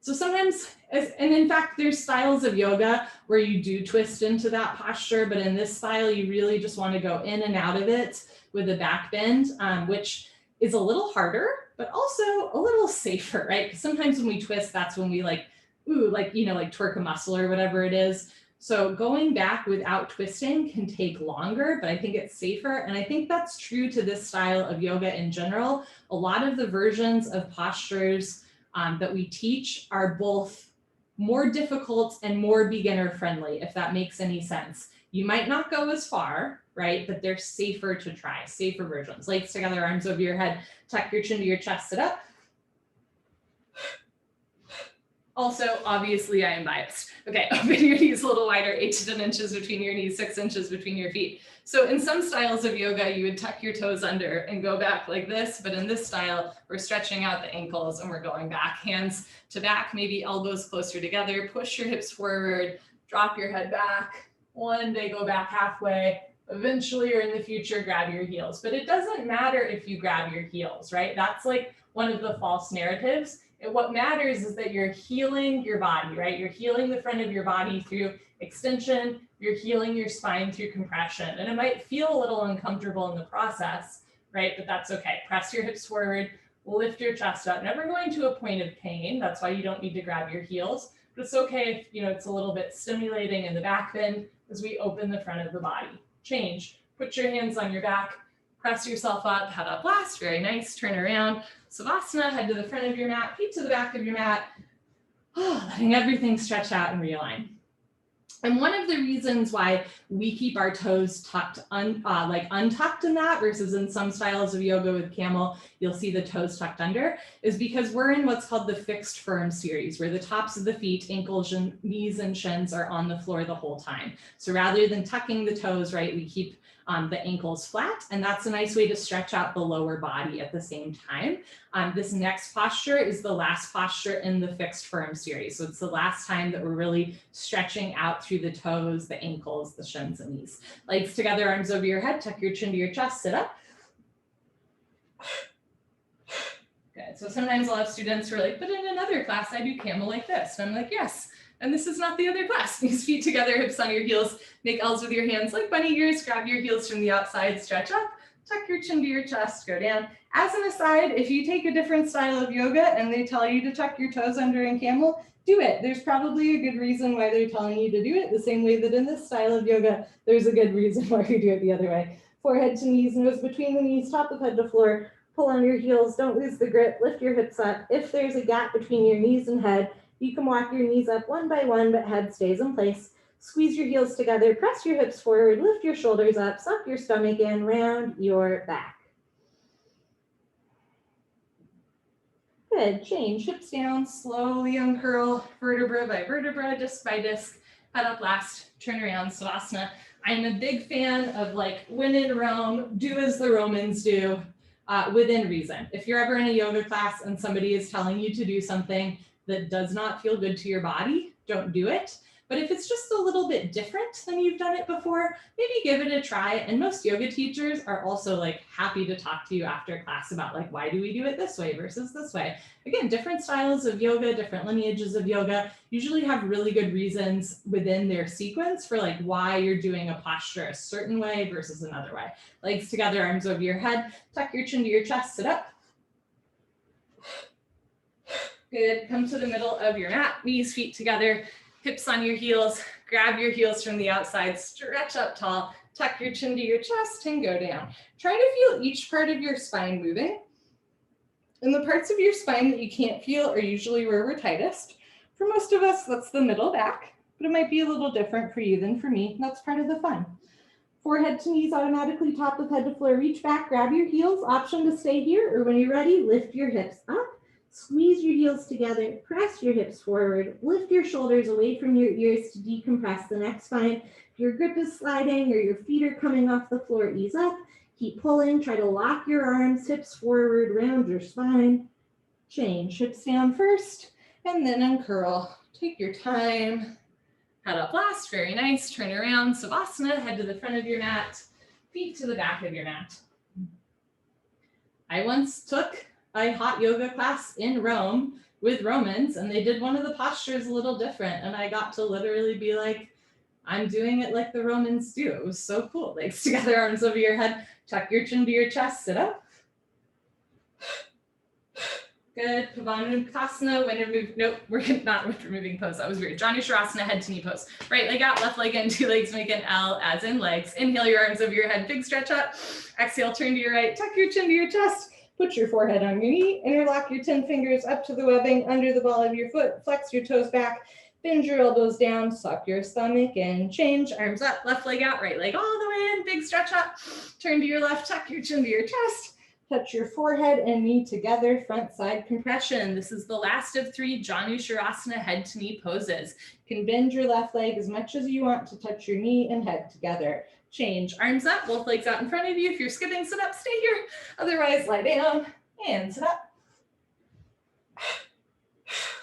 So sometimes, and in fact, there's styles of yoga where you do twist into that posture, but in this style, you really just want to go in and out of it with a back bend, which is a little harder, but also a little safer, right? Because sometimes when we twist, that's when we like, ooh, like, you know, like twerk a muscle or whatever it is. So going back without twisting can take longer, but I think it's safer. And I think that's true to this style of yoga in general. A lot of the versions of postures that we teach are both more difficult and more beginner friendly, if that makes any sense. You might not go as far, right? But they're safer to try, safer versions. Legs together, arms over your head, tuck your chin to your chest, sit up. Also, obviously, I am biased. Okay, open your knees a little wider, 8 to 10 inches between your knees, 6 inches between your feet. So in some styles of yoga, you would tuck your toes under and go back like this. But in this style, we're stretching out the ankles and we're going back, hands to back, maybe elbows closer together. Push your hips forward, drop your head back. One day, go back halfway, eventually or in the future grab your heels. But it doesn't matter if you grab your heels, right? That's like one of the false narratives. And what matters is that you're healing your body, right? You're healing the front of your body through extension, you're healing your spine through compression. And it might feel a little uncomfortable in the process, right? But that's okay. Press your hips forward, lift your chest up, never going to a point of pain. That's why you don't need to grab your heels. But it's okay if it's a little bit stimulating in the back bend as we open the front of the body. Change. Put your hands on your back, press yourself up, head up last, very nice, turn around. Savasana, head to the front of your mat, feet to the back of your mat, letting everything stretch out and realign. And one of the reasons why we keep our toes tucked, untucked in that versus in some styles of yoga with camel, you'll see the toes tucked under, is because we're in what's called the fixed firm series, where the tops of the feet, ankles, and knees and shins are on the floor the whole time. So rather than tucking the toes, right, we keep the ankles flat, and that's a nice way to stretch out the lower body at the same time. This next posture is the last posture in the fixed firm series. So it's the last time that we're really stretching out through the toes, the ankles, the shins and knees. Legs together, arms over your head, tuck your chin to your chest, sit up. Good. So sometimes I'll have students who are like, but in another class, I do camel like this. And I'm like, yes. And this is not the other class. Knees, feet together, hips on your heels. Make L's with your hands like bunny ears. Grab your heels from the outside, stretch up, tuck your chin to your chest, go down. As an aside, if you take a different style of yoga and they tell you to tuck your toes under in camel, do it. There's probably a good reason why they're telling you to do it, the same way that in this style of yoga, there's a good reason why you do it the other way. Forehead to knees, nose between the knees, top of head to floor. Pull on your heels, don't lose the grip, lift your hips up. If there's a gap between your knees and head, you can walk your knees up one by one, but head stays in place. Squeeze your heels together, press your hips forward, lift your shoulders up, suck your stomach in, round your back. Good, change, hips down, slowly uncurl, vertebra by vertebra, disc by disc, head up last, turn around, Savasana. I'm a big fan of when in Rome, do as the Romans do, within reason. If you're ever in a yoga class and somebody is telling you to do something that does not feel good to your body, don't do it. But if it's just a little bit different than you've done it before, maybe give it a try. And most yoga teachers are also happy to talk to you after class about why do we do it this way versus this way. Again, different styles of yoga, different lineages of yoga usually have really good reasons within their sequence for why you're doing a posture a certain way versus another way. Legs together, arms over your head, tuck your chin to your chest, sit up. Good, come to the middle of your mat, knees, feet together, hips on your heels, grab your heels from the outside, stretch up tall, tuck your chin to your chest and go down. Try to feel each part of your spine moving. And the parts of your spine that you can't feel are usually where we're tightest. For most of us, that's the middle back, but it might be a little different for you than for me. That's part of the fun. Forehead to knees, automatically top of head to floor, reach back, grab your heels, option to stay here, or when you're ready, lift your hips up. Squeeze your heels together, press your hips forward, lift your shoulders away from your ears to decompress the neck spine. If your grip is sliding or your feet are coming off the floor, ease up. Keep pulling, try to lock your arms, hips forward, round your spine. Change, hips down first, and then uncurl. Take your time. Head up last, very nice. Turn around, Savasana, head to the front of your mat, feet to the back of your mat. I once took a hot yoga class in Rome with Romans, and they did one of the postures a little different. And I got to literally be I'm doing it like the Romans do. It was so cool. Legs together, arms over your head, tuck your chin to your chest, sit up. Good, Pavanukasana, when remove, nope, we're not with removing pose, that was weird. Janu Sharasana, head to knee pose. Right leg out, left leg in, two legs make an L as in legs. Inhale your arms over your head, big stretch up. Exhale, turn to your right, tuck your chin to your chest. Put your forehead on your knee, interlock your 10 fingers up to the webbing under the ball of your foot, flex your toes back, bend your elbows down, suck your stomach in, change, arms up, left leg out, right leg all the way in, big stretch up, turn to your left, tuck your chin to your chest, touch your forehead and knee together, front side compression. This is the last of 3 Janu Sharasana head to knee poses. You can bend your left leg as much as you want to touch your knee and head together. Change, arms up, both legs out in front of you. If you're skipping, sit up, stay here. Otherwise, lie down and sit up.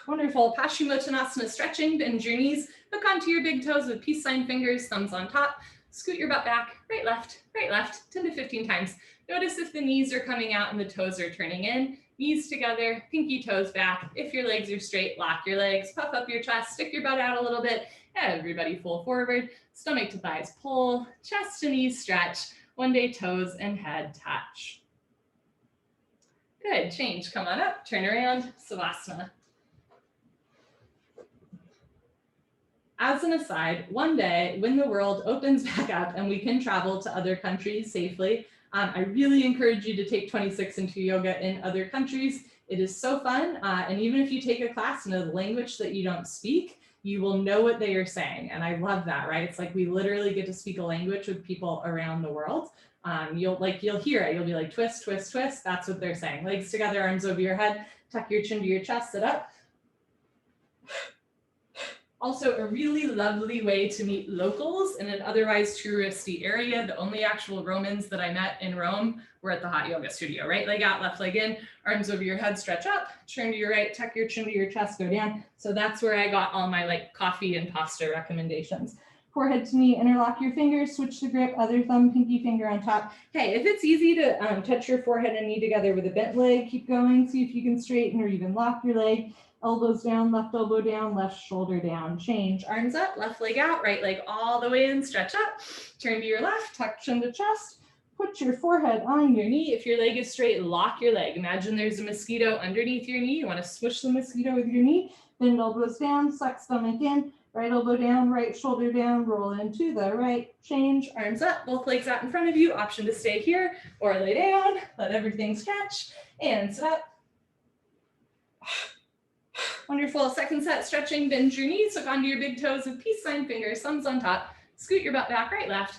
Wonderful, Paschimottanasana stretching, bend your knees, hook onto your big toes with peace sign fingers, thumbs on top. Scoot your butt back, right, left, 10 to 15 times. Notice if the knees are coming out and the toes are turning in. Knees together, pinky toes back. If your legs are straight, lock your legs, puff up your chest, stick your butt out a little bit. Everybody full forward, stomach to thighs pull, chest to knees stretch. One day toes and head touch. Good, change, come on up, turn around, Savasana. As an aside, one day when the world opens back up and we can travel to other countries safely, I really encourage you to take 26 into yoga in other countries. It is so fun. And even if you take a class in a language that you don't speak, you will know what they are saying. And I love that, right? It's like we literally get to speak a language with people around the world. You'll hear it. You'll be like, twist, twist, twist. That's what they're saying. Legs together, arms over your head, tuck your chin to your chest, sit up. Also, a really lovely way to meet locals in an otherwise touristy area. The only actual Romans that I met in Rome were at the hot yoga studio. Right leg out, left leg in, arms over your head, stretch up, turn to your right, tuck your chin to your chest, go down. So that's where I got all my like coffee and pasta recommendations. Forehead to knee, interlock your fingers, switch the grip, other thumb, pinky finger on top. Hey, if it's easy to touch your forehead and knee together with a bent leg, keep going. See if you can straighten or even lock your leg. Elbows down, left elbow down, left shoulder down. Change. Arms up, left leg out, right leg all the way in, stretch up. Turn to your left, tuck chin to chest. Put your forehead on your knee. If your leg is straight, lock your leg. Imagine there's a mosquito underneath your knee. You want to squish the mosquito with your knee. Bend elbows down, suck stomach in. Right elbow down, right shoulder down, roll into the right. Change. Arms up, both legs out in front of you. Option to stay here or lay down. Let everything stretch. And sit up. Wonderful. Second set, stretching, bend your knees, hook onto your big toes with peace sign fingers, thumbs on top. Scoot your butt back, right, left,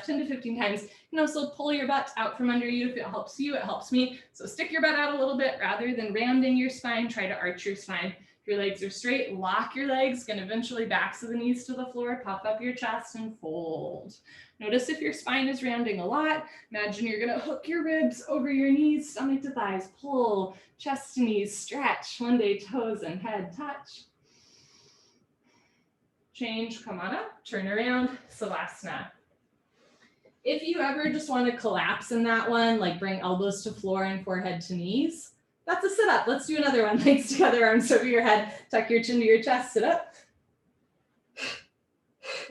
10 to 15 times. You can also pull your butt out from under you. If it helps you, it helps me. So stick your butt out a little bit rather than rounding your spine, try to arch your spine. If your legs are straight, lock your legs, gonna eventually backs of the knees to the floor, puff up your chest and fold. Notice if your spine is rounding a lot. Imagine you're gonna hook your ribs over your knees, stomach to thighs, pull, chest to knees, stretch. One day toes and head touch. Change, come on up, turn around, Savasana. If you ever just want to collapse in that one, like bring elbows to floor and forehead to knees, that's a sit up. Let's do another one. Legs together, arms over your head, tuck your chin to your chest, sit up.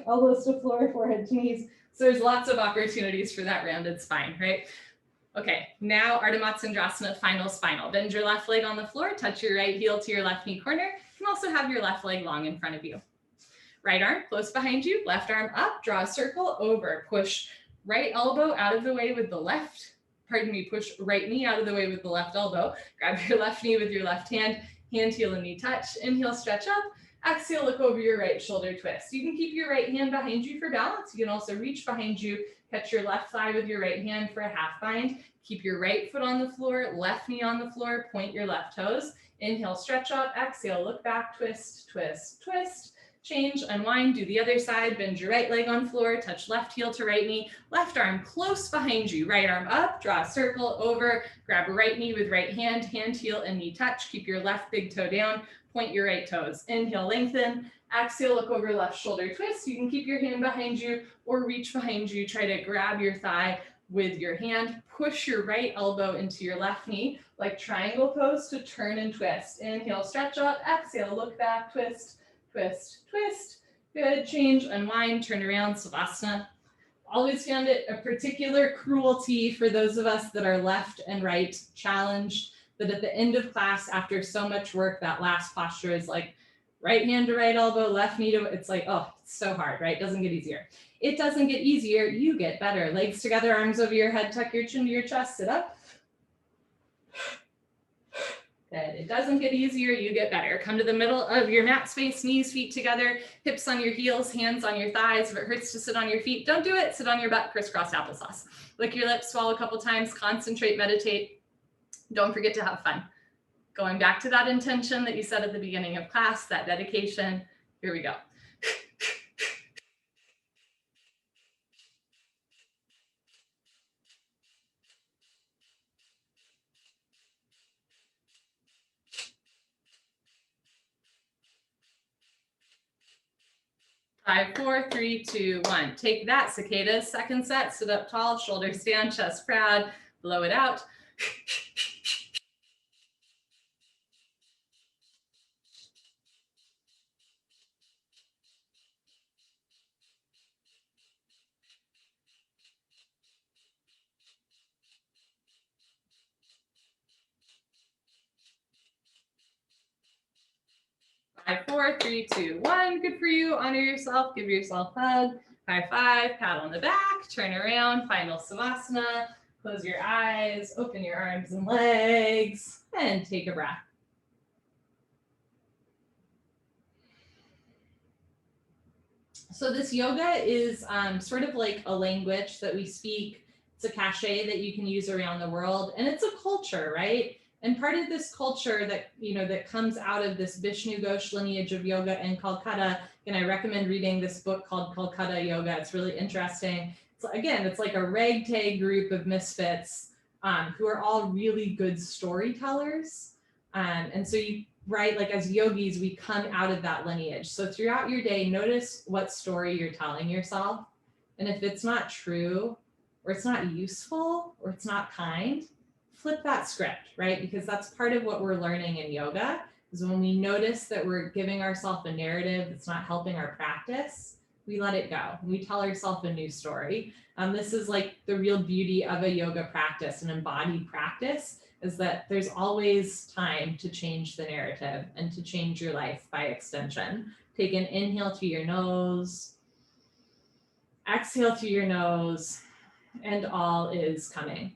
Elbows to floor, forehead to knees. So there's lots of opportunities for that rounded spine, right? Okay, now Ardha Matsyendrasana, final spinal. Bend your left leg on the floor, touch your right heel to your left knee corner. You can also have your left leg long in front of you. Right arm close behind you, left arm up, draw a circle over, push right elbow out of the way with the left, push right knee out of the way with the left elbow. Grab your left knee with your left hand, heel and knee touch. Inhale, stretch up. Exhale, look over your right shoulder, twist. You can keep your right hand behind you for balance. You can also reach behind you, catch your left thigh with your right hand for a half bind. Keep your right foot on the floor, left knee on the floor, point your left toes. Inhale, stretch up. Exhale, look back, twist, twist, twist. Change, unwind, do the other side, bend your right leg on floor, touch left heel to right knee, left arm close behind you, right arm up, draw a circle over, grab a right knee with right hand, heel and knee touch, keep your left big toe down, point your right toes. Inhale, lengthen, exhale, look over left shoulder twist. You can keep your hand behind you or reach behind you, try to grab your thigh with your hand, push your right elbow into your left knee, like triangle pose to turn and twist. Inhale, stretch up, exhale, look back, twist, twist, twist. Good, change, unwind, turn around, Savasana. Always found it a particular cruelty for those of us that are left and right challenged, that at the end of class, after so much work, that last posture is like right hand to right elbow, left knee to, it's like, oh, it's so hard, right? It doesn't get easier. It doesn't get easier, you get better. Legs together, arms over your head, tuck your chin to your chest, sit up. Good. It doesn't get easier, you get better. Come to the middle of your mat space, knees, feet together, hips on your heels, hands on your thighs. If it hurts to sit on your feet, don't do it. Sit on your butt, crisscross applesauce. Lick your lips, swallow a couple times, concentrate, meditate. Don't forget to have fun. Going back to that intention that you said at the beginning of class, that dedication. Here we go. 5, 4, 3, 2, 1. Take that, cicadas. Second set, sit up tall, shoulders stand, chest proud, blow it out. 5, 4, 3, 2, 1. Good for you. Honor yourself. Give yourself a hug. High five. Pat on the back. Turn around. Final savasana. Close your eyes. Open your arms and legs. And take a breath. So this yoga is sort of like a language that we speak. It's a cachet that you can use around the world, and it's a culture, right? And part of this culture that, you know, that comes out of this Vishnu Ghosh lineage of yoga in Calcutta, and I recommend reading this book called Calcutta Yoga. It's really interesting. So again, it's like a ragtag group of misfits who are all really good storytellers. And so you, right, like as yogis, we come out of that lineage. So throughout your day, notice what story you're telling yourself. And if it's not true, or it's not useful, or it's not kind, flip that script, right? Because that's part of what we're learning in yoga, is when we notice that we're giving ourselves a narrative that's not helping our practice, we let it go. We tell ourselves a new story. This is like the real beauty of a yoga practice, an embodied practice, is that there's always time to change the narrative and to change your life by extension. Take an inhale through your nose, exhale through your nose, and all is coming.